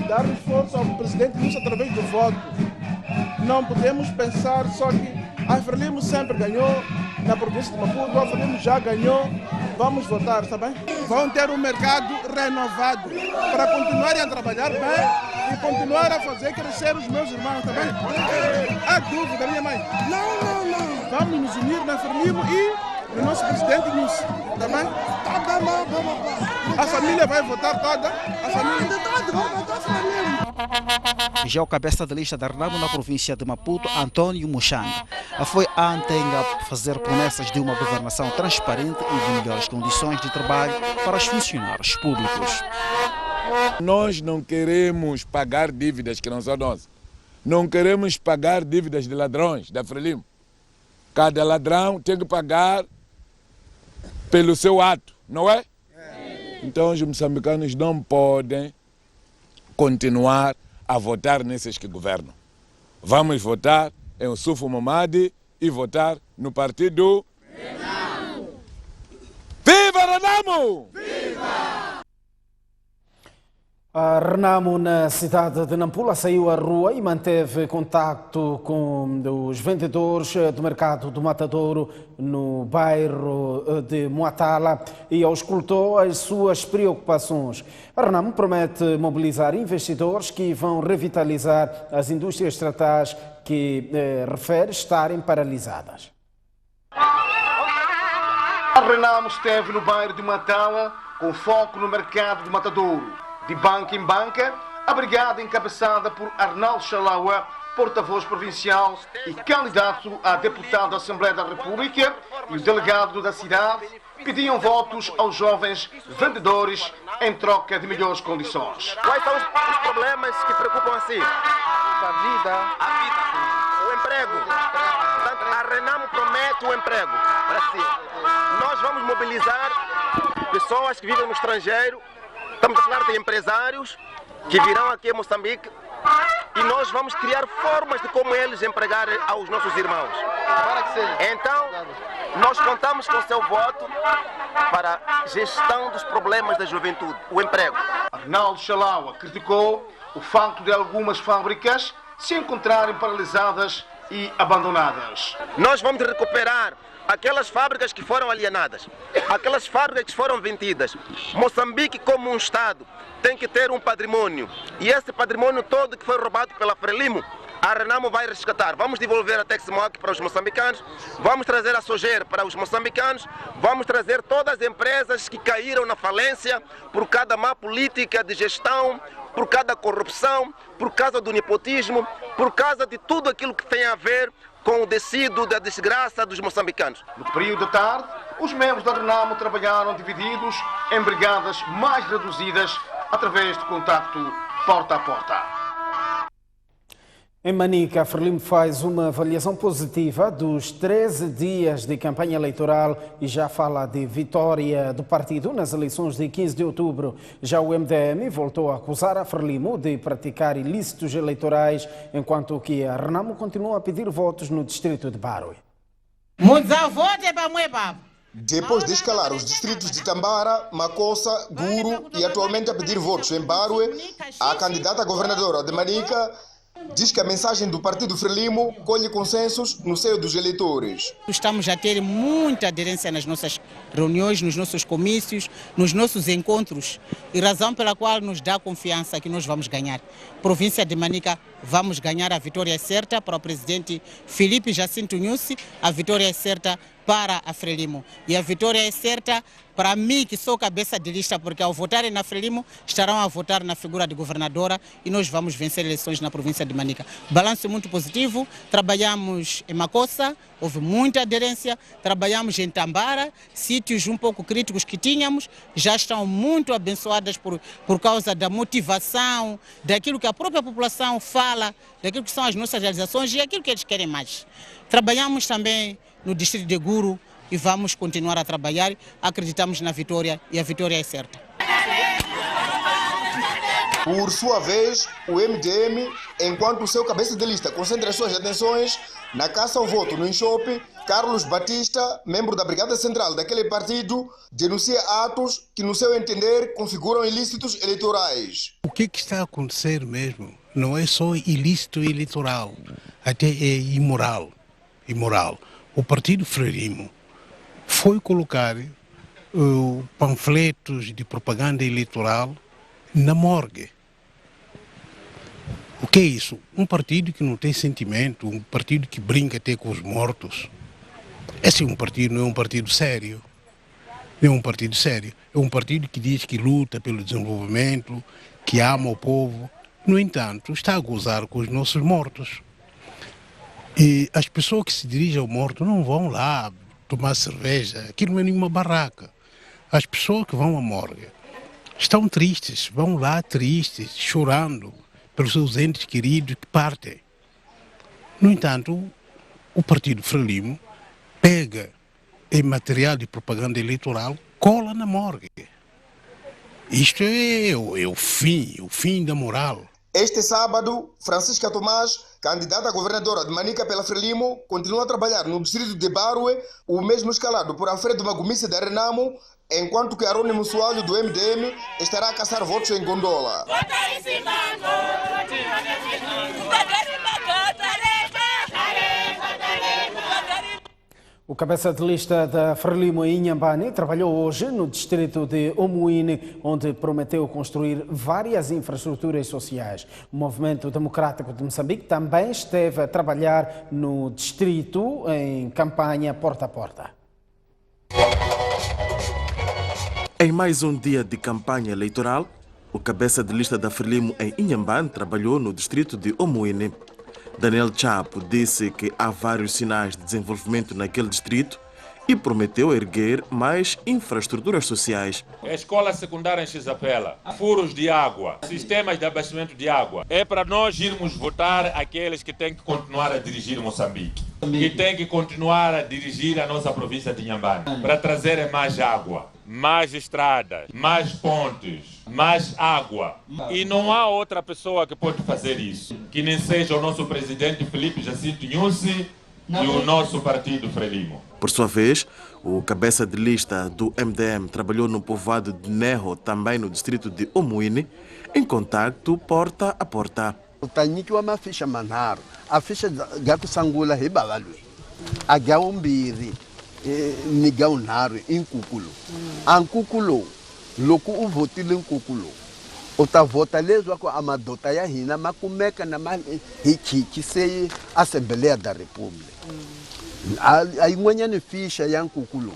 darmos força ao presidente Lúcio através do voto. Não podemos pensar só que a Frelimo sempre ganhou na província de Maputo, a Frelimo já ganhou, vamos votar, está bem? Vão ter um mercado renovado para continuarem a trabalhar bem e continuar a fazer crescer os meus irmãos, está bem? Há dúvida, minha mãe? Não. Vamos nos unir na Frelimo e o nosso presidente Lúcio, está bem? A família vai votar toda, a família toda vai votar Frelimo. Já o cabeça de lista da Renamo na província de Maputo, Antônio Muxanga, foi à Antenga fazer promessas de uma governação transparente e de melhores condições de trabalho para os funcionários públicos. Nós não queremos pagar dívidas que não são nossas. Não queremos pagar dívidas de ladrões da Frelimo. Cada ladrão tem que pagar pelo seu ato, não é? Então os moçambicanos não podem continuar a votar nesses que governam. Vamos votar em Ossufo Momadi e votar no partido Renamo. Viva Renamo! Viva! A Renamo, na cidade de Nampula, saiu à rua e manteve contacto com os vendedores do mercado do Matadouro no bairro de Muatala e auscultou as suas preocupações. A Renamo promete mobilizar investidores que vão revitalizar as indústrias estatais que refere estarem paralisadas. A Renamo esteve no bairro de Muatala com foco no mercado do Matadouro. De banca em banca, a brigada encabeçada por Arnaldo Chalaua, porta-voz provincial e candidato a deputado da Assembleia da República, e o delegado da cidade pediam votos aos jovens vendedores em troca de melhores condições. Quais são os problemas que preocupam assim? A vida, o emprego. Portanto, a Renamo promete o emprego para si. Nós vamos mobilizar pessoas que vivem no estrangeiro. Estamos a falar de empresários que virão aqui em Moçambique e nós vamos criar formas de como eles empregarem aos nossos irmãos. Então, nós contamos com o seu voto para a gestão dos problemas da juventude, o emprego. Arnaldo Chalaua criticou o facto de algumas fábricas se encontrarem paralisadas e abandonadas. Nós vamos recuperar aquelas fábricas que foram alienadas, aquelas fábricas que foram vendidas. Moçambique, como um Estado, tem que ter um patrimônio. E esse patrimônio todo que foi roubado pela Frelimo, a Renamo vai resgatar. Vamos devolver a Texmoc para os moçambicanos, vamos trazer a Soger para os moçambicanos, vamos trazer todas as empresas que caíram na falência por cada má política de gestão, por causa da corrupção, por causa do nepotismo, por causa de tudo aquilo que tem a ver com o decíduo da desgraça dos moçambicanos. No período da tarde, os membros da Renamo trabalharam divididos em brigadas mais reduzidas através de contacto porta a porta. Em Manica, a Frelimo faz uma avaliação positiva dos 13 dias de campanha eleitoral e já fala de vitória do partido nas eleições de 15 de outubro. Já o MDM voltou a acusar a Frelimo de praticar ilícitos eleitorais, enquanto que a Renamo continua a pedir votos no distrito de Barue. Depois de escalar os distritos de Tambara, Makossa, Guru e atualmente a pedir votos em Barue, a candidata a governadora de Manica diz que a mensagem do partido Frelimo colhe consensos no seio dos eleitores. Estamos a ter muita aderência nas nossas reuniões, nos nossos comícios, nos nossos encontros, e razão pela qual nos dá confiança que nós vamos ganhar. Província de Manica, vamos ganhar. A vitória é certa para o presidente Filipe Jacinto Nyusi, a vitória é certa para a Frelimo. E a vitória é certa para mim, que sou cabeça de lista, porque ao votarem na Frelimo, estarão a votar na figura de governadora e nós vamos vencer eleições na província de Manica. Balanço muito positivo, trabalhamos em Makossa, houve muita aderência, trabalhamos em Tambara, sítios um pouco críticos que tínhamos, já estão muito abençoadas por causa da motivação, daquilo que a própria população fala, daquilo que são as nossas realizações e aquilo que eles querem mais. Trabalhamos também no distrito de Guru e vamos continuar a trabalhar. Acreditamos na vitória e a vitória é certa. Por sua vez, o MDM, enquanto o seu cabeça de lista concentra as suas atenções na caça ao voto no Enxope, Carlos Batista, membro da Brigada Central daquele partido, denuncia atos que, no seu entender, configuram ilícitos eleitorais. O que está a acontecer mesmo não é só ilícito eleitoral, até é imoral. O partido Frelimo foi colocar panfletos de propaganda eleitoral na morgue. O que é isso? Um partido que não tem sentimento, um partido que brinca até com os mortos. Esse partido não é um partido sério. Não é um partido sério. É um partido que diz que luta pelo desenvolvimento, que ama o povo. No entanto, está a gozar com os nossos mortos. E as pessoas que se dirigem ao morto não vão lá tomar cerveja. Aquilo não é nenhuma barraca. As pessoas que vão à morgue estão tristes, vão lá tristes, chorando pelos seus entes queridos que partem. No entanto, o Partido Frelimo pega em material de propaganda eleitoral, cola na morgue. Isto é o fim da moral. Este sábado, Francisca Tomás, candidata a governadora de Manica pela Frelimo, continua a trabalhar no distrito de Barue, o mesmo escalado por Alfredo Magumisi da Renamo, enquanto que Arônimo Soalho do MDM estará a caçar votos em Gondola. O cabeça de lista da Frelimo em Inhambane trabalhou hoje no distrito de Omuine, onde prometeu construir várias infraestruturas sociais. O Movimento Democrático de Moçambique também esteve a trabalhar no distrito em campanha porta a porta. Em mais um dia de campanha eleitoral, o cabeça de lista da Frelimo em Inhambane trabalhou no distrito de Omuine. Daniel Chapo disse que há vários sinais de desenvolvimento naquele distrito e prometeu erguer mais infraestruturas sociais. A escola secundária em Xizapela, furos de água, sistemas de abastecimento de água. É para nós irmos votar aqueles que têm que continuar a dirigir Moçambique, que têm que continuar a dirigir a nossa província de Inhambane, para trazer mais água, mais estradas, mais pontes, mais água. E não há outra pessoa que pode fazer isso, que nem seja o nosso presidente Felipe Jacinto Nyusi e o nosso partido Frelimo. Por sua vez, o cabeça de lista do MDM trabalhou no povoado de Nerro, também no distrito de Omuine, em contacto porta a porta. O Taniki uma ficha manar, a ficha gato sangula rebalalui, a gaumbiri, nigaunaru em cuculo, ancuculo, loco o votilo em cuculo. Ota vota leso com a madota ya hina makumeka na hiki sei Assembleia da República. Aí manhã ne ficha ya nkukulo.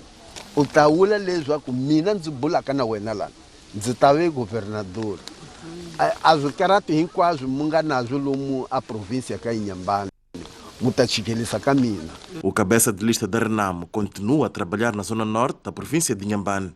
Ota ula leso com mina nzibula kana wena lá. Nzitawe governador. Azo karatu hinkwazo munga nazo lomu a província ka Inhambane. Mutachikelisa camina. O cabeça de lista da Renamo continua a trabalhar na zona norte da província de Inhambane.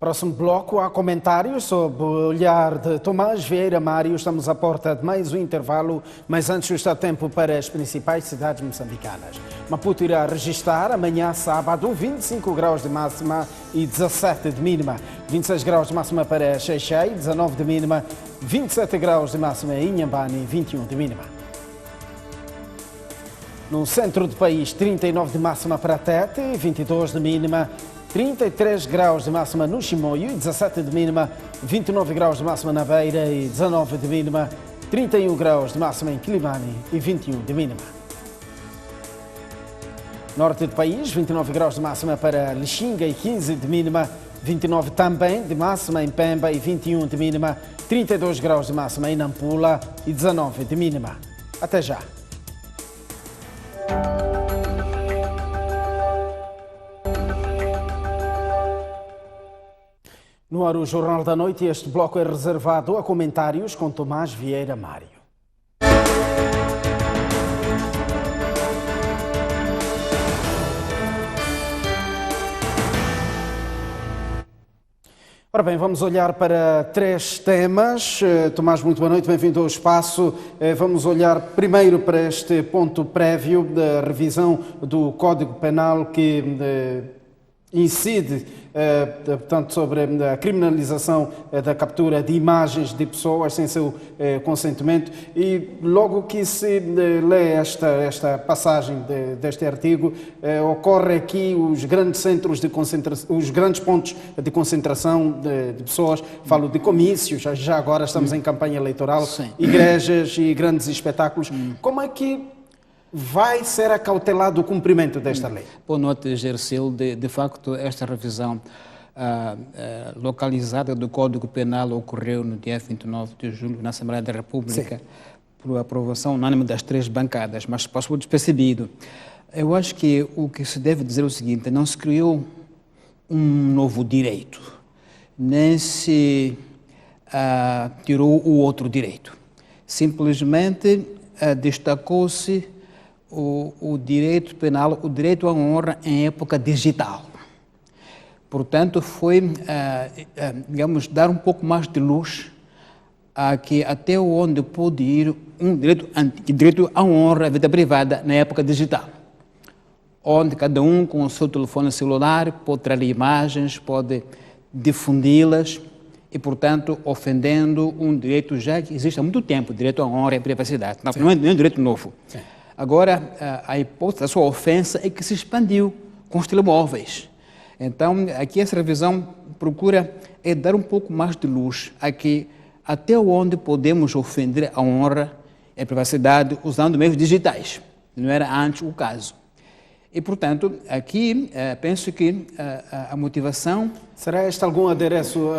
Próximo bloco, há comentários sobre o olhar de Tomás Vieira Mário. Estamos à porta de mais um intervalo, mas antes está tempo para as principais cidades moçambicanas. Maputo irá registrar amanhã, sábado, 25 graus de máxima e 17 de mínima. 26 graus de máxima para Xai-Xai, 19 de mínima. 27 graus de máxima em Inhambane e 21 de mínima. No centro do país, 39 de máxima para Tete, 22 de mínima. 33 graus de máxima no Chimoio e 17 de mínima, 29 graus de máxima na Beira e 19 de mínima, 31 graus de máxima em Quilimane e 21 de mínima. Norte do país, 29 graus de máxima para Lixinga e 15 de mínima, 29 também de máxima em Pemba e 21 de mínima, 32 graus de máxima em Nampula e 19 de mínima. Até já! No ar, o Jornal da Noite, este bloco é reservado a comentários com Tomás Vieira Mário. Ora bem, vamos olhar para 3 temas. Tomás, muito boa noite, bem-vindo ao espaço. Vamos olhar primeiro para este ponto prévio da revisão do Código Penal que incide, portanto, sobre a criminalização da captura de imagens de pessoas sem seu consentimento, e logo que se lê esta passagem deste artigo, ocorre aqui os grandes centros de concentração, os grandes pontos de concentração de pessoas. Falo de comícios, já agora estamos em campanha eleitoral, sim, igrejas e grandes espetáculos. Como é que vai ser acautelado o cumprimento desta lei? Boa noite, Gercil. De facto, esta revisão localizada do Código Penal ocorreu no dia 29 de julho na Assembleia da República, sim, por aprovação unânime das 3 bancadas, mas passou despercebido. Eu acho que o que se deve dizer é o seguinte: não se criou um novo direito, nem se tirou o outro direito. Simplesmente destacou-se o direito penal, o direito à honra em época digital. Portanto, foi, digamos, dar um pouco mais de luz a que até onde pode ir um direito à honra, à vida privada na época digital, onde cada um com o seu telefone celular pode trazer imagens, pode difundi-las e, portanto, ofendendo um direito já que existe há muito tempo, direito à honra e à privacidade. Não é um direito novo. Sim. Agora, a hipótese da sua ofensa é que se expandiu com os telemóveis. Então, aqui essa revisão procura dar um pouco mais de luz a que até onde podemos ofender a honra e a privacidade usando meios digitais. Não era antes o caso. E, portanto, aqui penso que a motivação... Será este algum adereço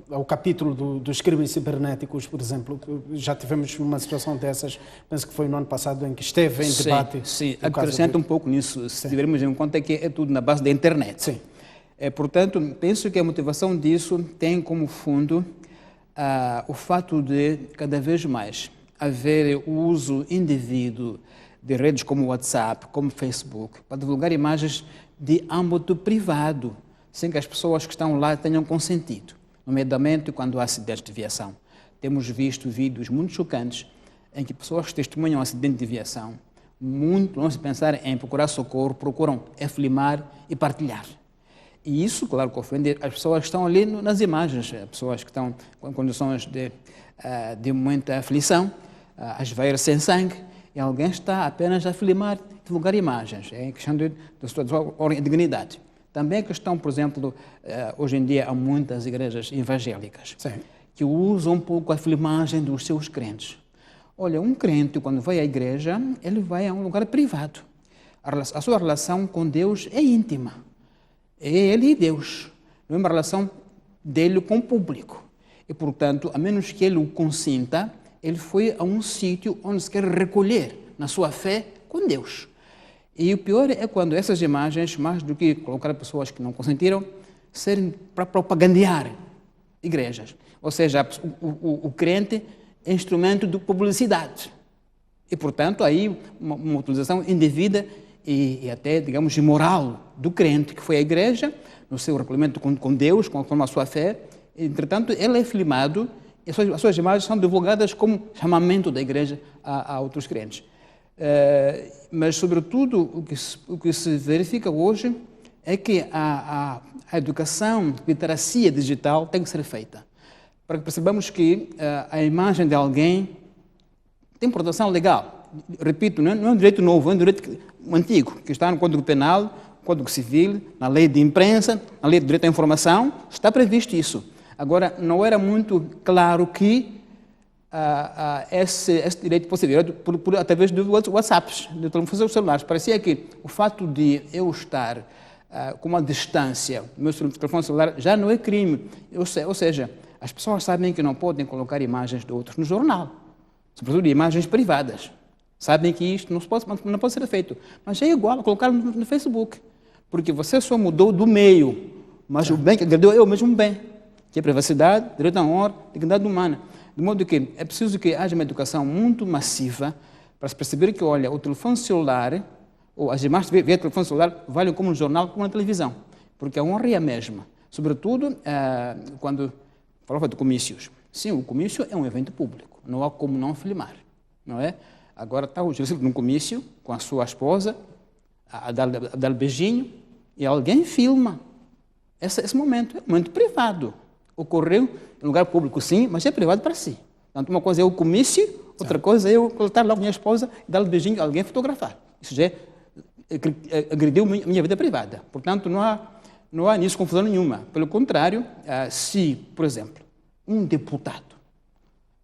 ao capítulo dos crimes cibernéticos, por exemplo? Já tivemos uma situação dessas, penso que foi no ano passado, em que esteve em debate. Sim, acrescenta um pouco nisso, se tivermos em conta que é tudo na base da internet. Sim. Portanto, penso que a motivação disso tem como fundo o fato de, cada vez mais, haver o uso indevido de redes como WhatsApp, como Facebook, para divulgar imagens de âmbito privado, sem que as pessoas que estão lá tenham consentido, nomeadamente quando há acidentes de viação. Temos visto vídeos muito chocantes em que pessoas que testemunham um acidente de viação, muito longe de pensar em procurar socorro, procuram filmar e partilhar. E isso, claro, que ofende as pessoas que estão ali nas imagens, pessoas que estão em condições de muita aflição, às vezes sem sangue, e alguém está apenas a filmar, divulgar imagens. É questão de sua ordem de dignidade. Também a questão, por exemplo, hoje em dia há muitas igrejas evangélicas que usam um pouco a filmagem dos seus crentes. Olha, um crente, quando vai à igreja, ele vai a um lugar privado. A sua relação com Deus é íntima. É ele e Deus. Não é uma relação dele com o público. E, portanto, a menos que ele o consinta, ele foi a um sítio onde se quer recolher na sua fé com Deus. E o pior é quando essas imagens, mais do que colocar pessoas que não consentiram, serem para propagandear igrejas. Ou seja, o crente é instrumento de publicidade. E, portanto, aí uma utilização indevida e até, digamos, imoral do crente, que foi à igreja, no seu recolhimento com Deus, conforme a sua fé. Entretanto, ele é filmado e as suas imagens são divulgadas como chamamento da igreja a outros crentes. Mas, sobretudo, o que se verifica hoje é que a educação, a literacia digital tem que ser feita, para que percebamos que a imagem de alguém tem proteção legal. Repito, não é um direito novo, é um direito antigo, que está no Código Penal, Código Civil, na Lei de Imprensa, na Lei de Direito à Informação, está previsto isso. Agora, não era muito claro que esse direito fosse virado através dos WhatsApps, de telefones celulares. Parecia que o fato de eu estar com uma distância no meu telefone celular já não é crime. Ou seja, as pessoas sabem que não podem colocar imagens de outros no jornal, sobretudo imagens privadas. Sabem que isto não pode ser feito. Mas é igual a colocar no Facebook, porque você só mudou do meio, mas o bem que agradou é o mesmo bem, que é privacidade, direito à honra, dignidade humana. De modo que é preciso que haja uma educação muito massiva para se perceber que, olha, o telefone celular, ou as imagens via telefone celular, valem como um jornal, como uma televisão, porque a honra é a mesma. Sobretudo, quando falava de comícios. Sim, o comício é um evento público, não há como não filmar, não é? Agora está o José num comício com a sua esposa, a dar beijinho, e alguém filma. Esse momento é um momento privado. Ocorreu em lugar público, sim, mas é privado para si. Então, uma coisa é o comício, outra coisa é eu estar lá com minha esposa e dar beijinho a alguém fotografar. Isso já agrediu minha vida privada. Portanto, não há nisso confusão nenhuma. Pelo contrário, se, por exemplo, um deputado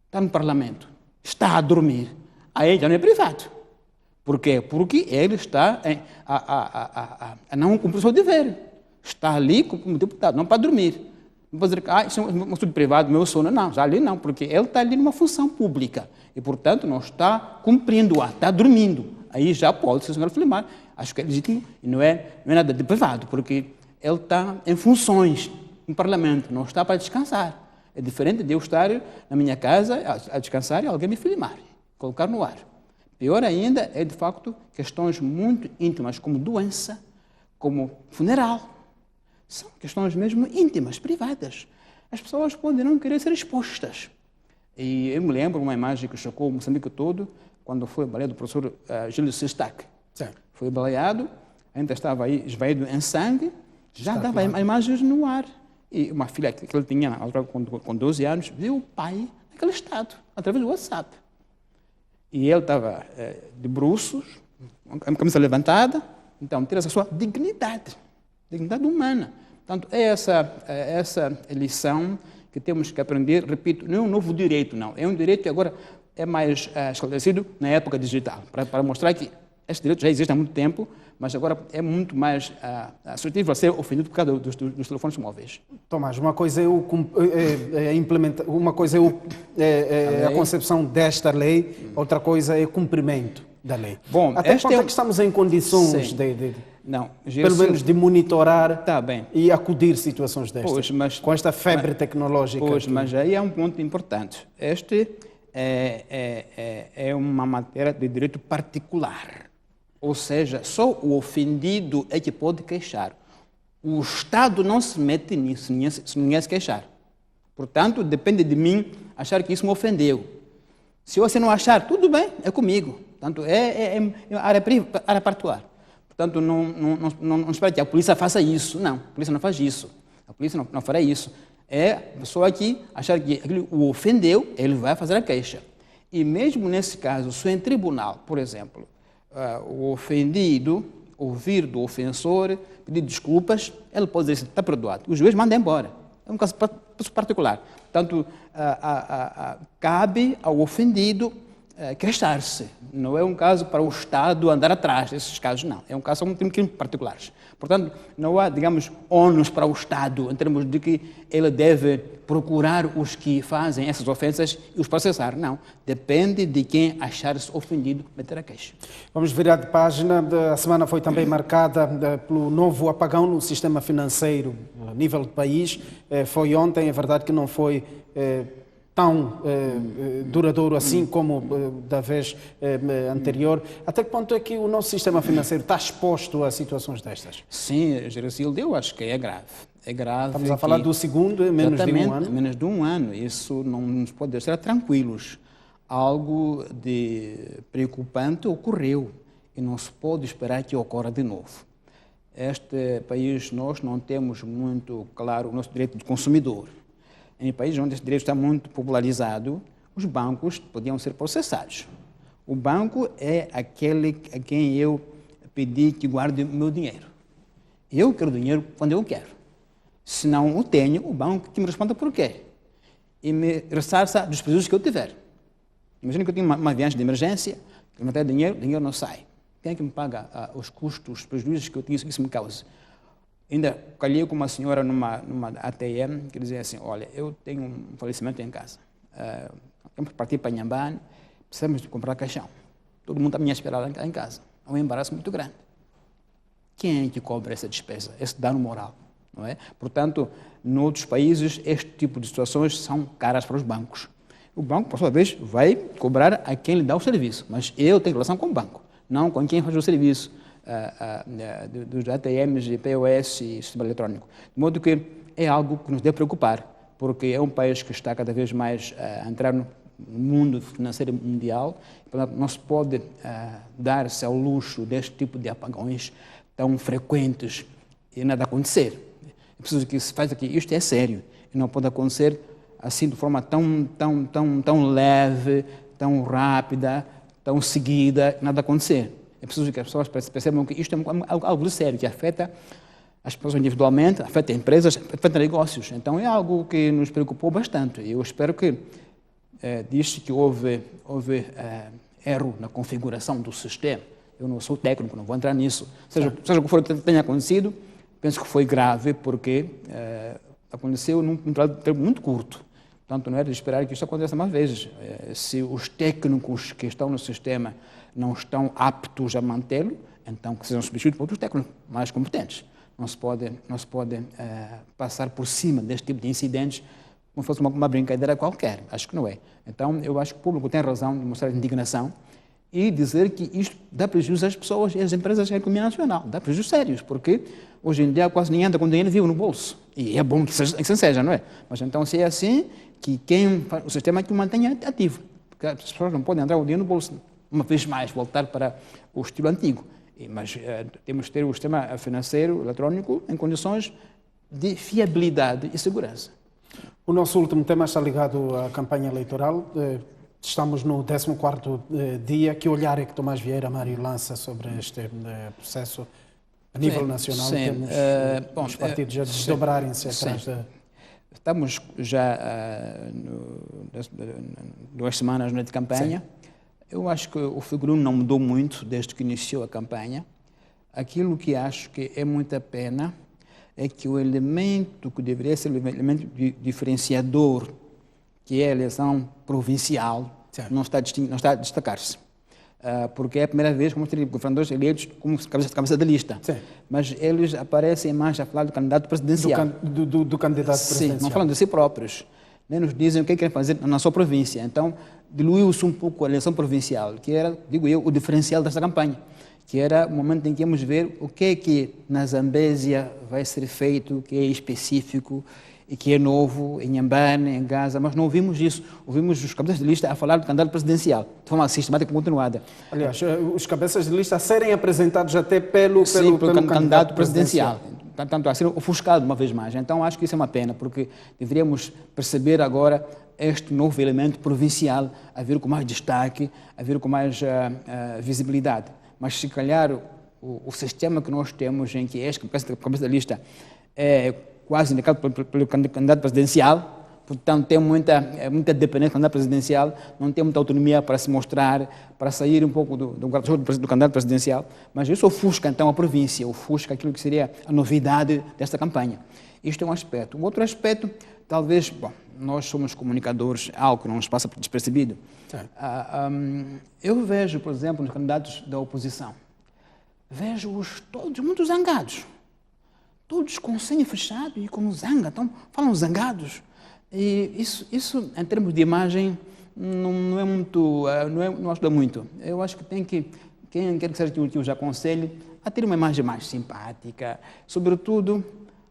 está no parlamento, está a dormir, aí já não é privado. Por quê? Porque ele está a não cumprir o seu dever. Está ali como deputado, não para dormir. Não pode dizer que isso é um assunto privado, meu sono. Não, já ali não, porque ele está ali numa função pública. E, portanto, não está cumprindo, está dormindo. Aí já pode ser o senhor filmar. Acho que é legítimo e não é nada de privado, porque ele está em funções no parlamento, não está para descansar. É diferente de eu estar na minha casa a descansar e alguém me filmar. colocar no ar. Pior ainda é, de facto, questões muito íntimas, como doença, como funeral. São questões mesmo íntimas, privadas. As pessoas podem não querer ser expostas. E eu me lembro uma imagem que chocou o Moçambique todo, quando foi baleado do professor Júlio Sistak. Foi baleado, ainda estava aí esvaído em sangue, já dava imagens no ar. E uma filha que ele tinha, com 12 anos, viu o pai naquele estado, através do WhatsApp. E ele estava de bruços, com a camisa levantada, então tira a sua dignidade humana. Portanto, é essa lição que temos que aprender, repito, não é um novo direito, não. É um direito que agora é mais esclarecido na época digital, para mostrar que este direito já existe há muito tempo, mas agora é muito mais assertivo a ser ofendido por causa dos telefones móveis. Tomás, uma coisa é a concepção desta lei, outra coisa é o cumprimento da lei. Bom, até quanto é que estamos em condições pelo menos de monitorar e acudir situações destas, com esta febre tecnológica? Mas aí é um ponto importante. Este é uma matéria de direito particular. Ou seja, só o ofendido é que pode queixar. O Estado não se mete nisso, se ninguém se queixar. Portanto, depende de mim achar que isso me ofendeu. Se você não achar, tudo bem, é comigo. Portanto, é área particular. Portanto, não espera que a polícia faça isso. Não, a polícia não faz isso. A polícia não fará isso. É a pessoa que achar que aquilo o ofendeu, ele vai fazer a queixa. E mesmo nesse caso, se em tribunal, por exemplo, o ofendido ouvir do ofensor, pedir desculpas, ele pode dizer, está perdoado. O juiz manda embora. É um caso particular. Portanto, cabe ao ofendido queixar-se. Não é um caso para o Estado andar atrás desses casos, não. É um caso de crimes particulares. Portanto, não há, digamos, ônus para o Estado, em termos de que ele deve procurar os que fazem essas ofensas e os processar. Não. Depende de quem achar-se ofendido meter a queixa. Vamos virar de página. A semana foi também marcada pelo novo apagão no sistema financeiro a nível do país. Foi ontem, é verdade que não foi tão duradouro assim como da vez anterior. Até que ponto é que o nosso sistema financeiro está exposto a situações destas? Sim, Geracildo, eu acho que é grave. É grave. Estamos a falar do segundo, menos de um ano? Menos de um ano. Isso não nos pode deixar tranquilos. Algo de preocupante ocorreu e não se pode esperar que ocorra de novo. Este país, nós não temos muito claro o nosso direito de consumidor. Em países onde esse direito está muito popularizado, os bancos podiam ser processados. O banco é aquele a quem eu pedi que guarde o meu dinheiro. Eu quero dinheiro quando eu quero. Se não o tenho, o banco que me responda por quê. E me ressarça dos prejuízos que eu tiver. Imagina que eu tenho uma viagem de emergência, que não tenho dinheiro, o dinheiro não sai. Quem é que me paga os custos, os prejuízos que eu tenho, que isso me causa? Ainda calhei com uma senhora numa ATM que dizia assim, olha, eu tenho um falecimento em casa. Temos que partir para Inhambane, precisamos de comprar caixão. Todo mundo está me esperando lá em casa. É um embaraço muito grande. Quem é que cobra essa despesa, esse dano moral? Não é? Portanto, em outros países, este tipo de situações são caras para os bancos. O banco, por sua vez, vai cobrar a quem lhe dá o serviço, mas eu tenho relação com o banco, não com quem faz o serviço. Dos ATMs e POS e sistema eletrônico. De modo que é algo que nos deve preocupar, porque é um país que está cada vez mais a entrar no mundo financeiro mundial, portanto, não se pode dar-se ao luxo deste tipo de apagões tão frequentes e nada acontecer. É preciso que se faça aqui, isto é sério, e não pode acontecer assim de forma tão leve, tão rápida, tão seguida, nada acontecer. É preciso que as pessoas percebam que isto é algo sério, que afeta as pessoas individualmente, afeta empresas, afeta negócios. Então é algo que nos preocupou bastante. Eu espero que, diz que houve erro na configuração do sistema. Eu não sou técnico, não vou entrar nisso. Seja o que for que tenha acontecido, penso que foi grave, porque aconteceu num tempo muito curto. Portanto, não é de esperar que isso aconteça mais vezes. Se os técnicos que estão no sistema não estão aptos a mantê-lo, então que sejam substituídos por outros técnicos mais competentes. Não se pode passar por cima deste tipo de incidentes como se fosse uma brincadeira qualquer. Acho que não é. Então, eu acho que o público tem razão de mostrar indignação e dizer que isto dá prejuízo às pessoas e às empresas da economia nacional. Dá prejuízos sérios, porque hoje em dia quase ninguém anda com dinheiro vivo no bolso. E é bom que assim seja, não é? Mas então, se é assim, que o sistema que o mantenha ativo. Porque as pessoas não podem andar com dinheiro no bolso. Uma vez mais, voltar para o estilo antigo. Mas temos que ter o sistema financeiro eletrónico em condições de fiabilidade e segurança. O nosso último tema está ligado à campanha eleitoral. Estamos no 14º dia. Que olhar é que Tomás Vieira Mário lança sobre este processo a nível nacional? Sim. Temos os partidos a desdobrarem-se atrás da... Estamos já 2 semanas de campanha. Sim. Eu acho que o figurino não mudou muito desde que iniciou a campanha. Aquilo que acho que é muita pena é que o elemento que deveria ser o elemento diferenciador, que é a eleição provincial, não está a destacar-se. Porque é a primeira vez que vamos ter governadores eleitos como cabeça de lista. Sim. Mas eles aparecem mais a falar do candidato presidencial. Do candidato presidencial. Sim, não falam de si próprios. Nem nos dizem o que querem fazer na sua província. Então, diluiu-se um pouco a eleição provincial, que era, digo eu, o diferencial desta campanha, que era o momento em que íamos ver o que é que na Zambésia vai ser feito, o que é específico e que é novo em Inhambane, em Gaza, mas não ouvimos isso. Ouvimos os cabeças de lista a falar do candidato presidencial, de forma sistemática e continuada. Aliás, os cabeças de lista a serem apresentados até pelo candidato presidencial. Tanto a ser ofuscado uma vez mais. Então, acho que isso é uma pena, porque deveríamos perceber agora este novo elemento provincial a vir com mais destaque, a vir com mais visibilidade. Mas, se calhar, o sistema que nós temos, em que este cabeça da lista é quase indicado pelo candidato presidencial, portanto, tem muita dependência do candidato presidencial, não tem muita autonomia para se mostrar, para sair um pouco do candidato presidencial, mas isso ofusca, então, a província, ofusca aquilo que seria a novidade desta campanha. Isto é um aspecto. O outro aspecto, talvez, bom, nós somos comunicadores, algo que não nos passa despercebido. Eu vejo, por exemplo, nos candidatos da oposição, vejo-os todos muito zangados, todos com o senho fechado e com zanga, então, falam zangados. E isso, em termos de imagem, não é muito, não ajuda muito. Eu acho que tem que, quem quer que seja que os aconselhe, a ter uma imagem mais simpática, sobretudo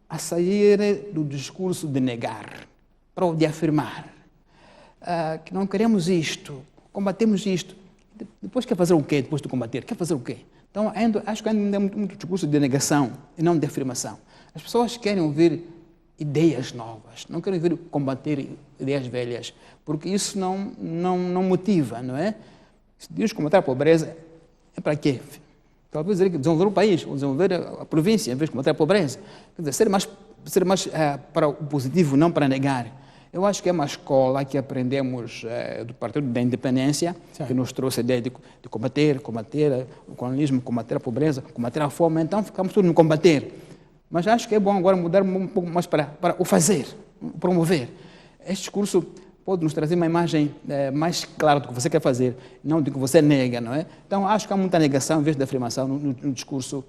a sair do discurso de negar, para o de afirmar, que não queremos isto, combatemos isto. Depois quer fazer o quê? Depois de combater, quer fazer o quê? Então, acho que ainda é muito discurso de negação e não de afirmação. As pessoas querem ouvir ideias novas, não querem ouvir combater ideias velhas, porque isso não motiva, não é? Se diz combater a pobreza, é para quê? Talvez dizer que desenvolver o país, ou desenvolver a província, em vez de combater a pobreza. Quer dizer, ser mais para o positivo, não para negar. Eu acho que é uma escola que aprendemos do Partido da Independência, que nos trouxe a ideia de combater o colonialismo, combater a pobreza, combater a fome. Então, ficamos todos no combater. Mas acho que é bom agora mudar um pouco mais para o fazer, promover. Este discurso pode nos trazer uma imagem mais clara do que você quer fazer, não do que você nega, não é? Então, acho que há muita negação, em vez de afirmação, no discurso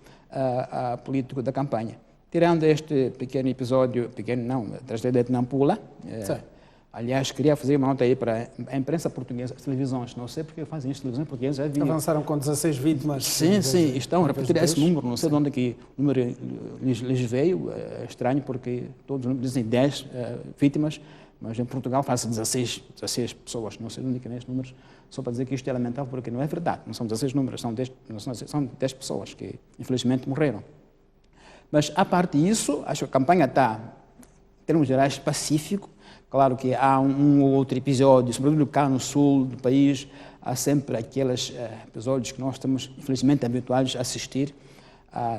político da campanha. Tirando este pequeno episódio, a tragédia de Nampula, aliás, queria fazer uma nota aí para a imprensa portuguesa, as televisões, não sei porque fazem isso, televisões portuguesas já vinham. Avançaram com 16 vítimas. Sim, estão a repetir esse número, não sei de onde que o número lhes veio, é estranho porque todos os números dizem 10 vítimas, mas em Portugal faz 16 pessoas, não sei de onde que é esses números, só para dizer que isto é lamentável porque não é verdade, não são 16 números, são 10 pessoas que infelizmente morreram. Mas, a parte disso, acho que a campanha está, em termos gerais, pacífico. Claro que há um ou outro episódio, sobretudo cá no sul do país, há sempre aqueles episódios que nós estamos, infelizmente, habituados a assistir,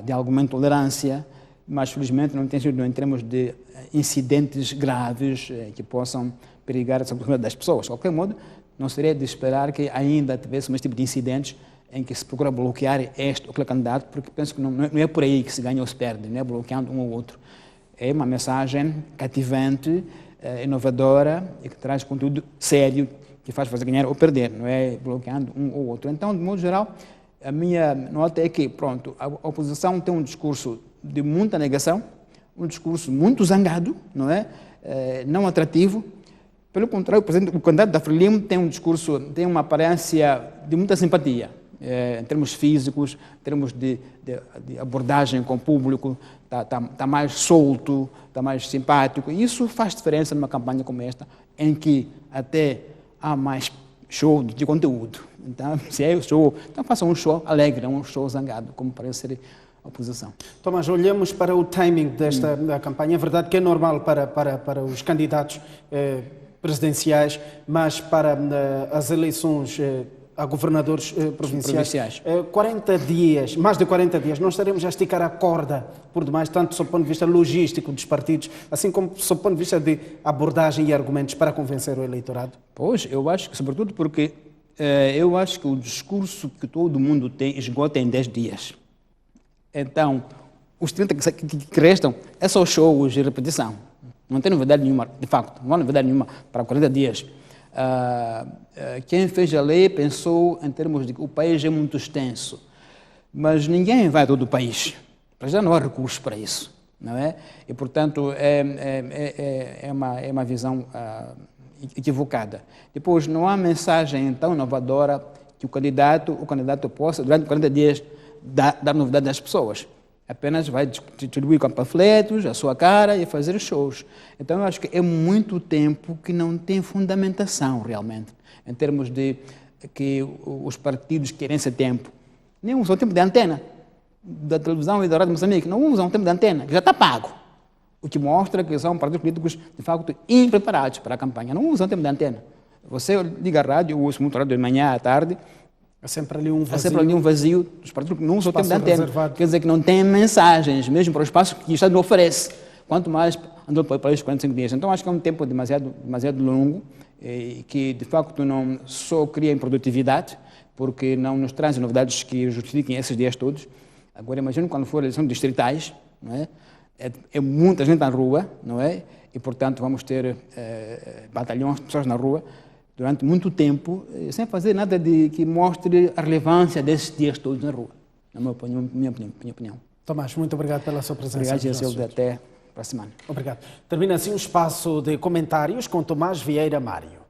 de alguma intolerância, mas, felizmente, não tem sido em termos de incidentes graves que possam perigar a segurança das pessoas. De qualquer modo, não seria de esperar que ainda tivesse esse tipo de incidentes em que se procura bloquear este ou aquele candidato, porque penso que não é por aí que se ganha ou se perde, não é bloqueando um ou outro. É uma mensagem cativante, inovadora e que traz conteúdo sério que faz você ganhar ou perder, não é bloqueando um ou outro. Então, de modo geral, a minha nota é que, pronto, a oposição tem um discurso de muita negação, um discurso muito zangado, não é? não atrativo. Pelo contrário, o candidato da Frelimo tem um discurso, tem uma aparência de muita simpatia, em termos físicos, em termos de abordagem com o público, está mais solto, está mais simpático. E isso faz diferença numa campanha como esta, em que até há mais show de conteúdo. Então, se é o show, então faça um show alegre, um show zangado, como parece ser a oposição. Tomás, olhamos para o timing desta campanha. É verdade que é normal para os candidatos presidenciais, mas para as eleições a governadores provinciais. 40 dias, mais de 40 dias, não estaremos a esticar a corda por demais, tanto do ponto de vista logístico dos partidos, assim como do ponto de vista de abordagem e argumentos para convencer o eleitorado? Pois, eu acho que, sobretudo porque eu acho que o discurso que todo mundo tem esgota em 10 dias. Então, os 30 que restam é só shows e repetição. Não tem novidade nenhuma, de facto, não há novidade nenhuma para 40 dias. Quem fez a lei pensou em termos de que o país é muito extenso, mas ninguém vai a todo o país. Já não há recursos para isso, não é? E, portanto, é uma visão equivocada. Depois, não há mensagem tão inovadora que o candidato possa, durante 40 dias, dar novidade às pessoas. Apenas vai distribuir com panfletos, a sua cara e fazer shows. Então, eu acho que é muito tempo que não tem fundamentação, realmente, em termos de que os partidos querem esse tempo. Nem usam o tempo de antena da televisão e da Rádio Moçambique, não usam o tempo de antena, que já está pago. O que mostra que são partidos políticos, de facto, impreparados para a campanha. Não usam o tempo de antena. Você liga a rádio, eu uso muito a rádio de manhã à tarde, há sempre ali um vazio. Há sempre ali um vazio dos partidos que não usam o tempo de antena. Reservado. Quer dizer que não tem mensagens, mesmo para o espaço que o Estado não oferece. Quanto mais andou para os 45 dias. Então, acho que é um tempo demasiado longo, que, de facto, não só cria improdutividade, porque não nos traz novidades que justifiquem esses dias todos. Agora, imagino quando for eleições distritais, não é? É muita gente na rua, não é? E, portanto, vamos ter batalhões de pessoas na rua, durante muito tempo, sem fazer nada que mostre a relevância desses dias todos na rua, na minha opinião. Tomás, muito obrigado pela sua presença. Obrigado, Silvio. Até para a semana. Obrigado. Termina assim o espaço de comentários com Tomás Vieira Mário.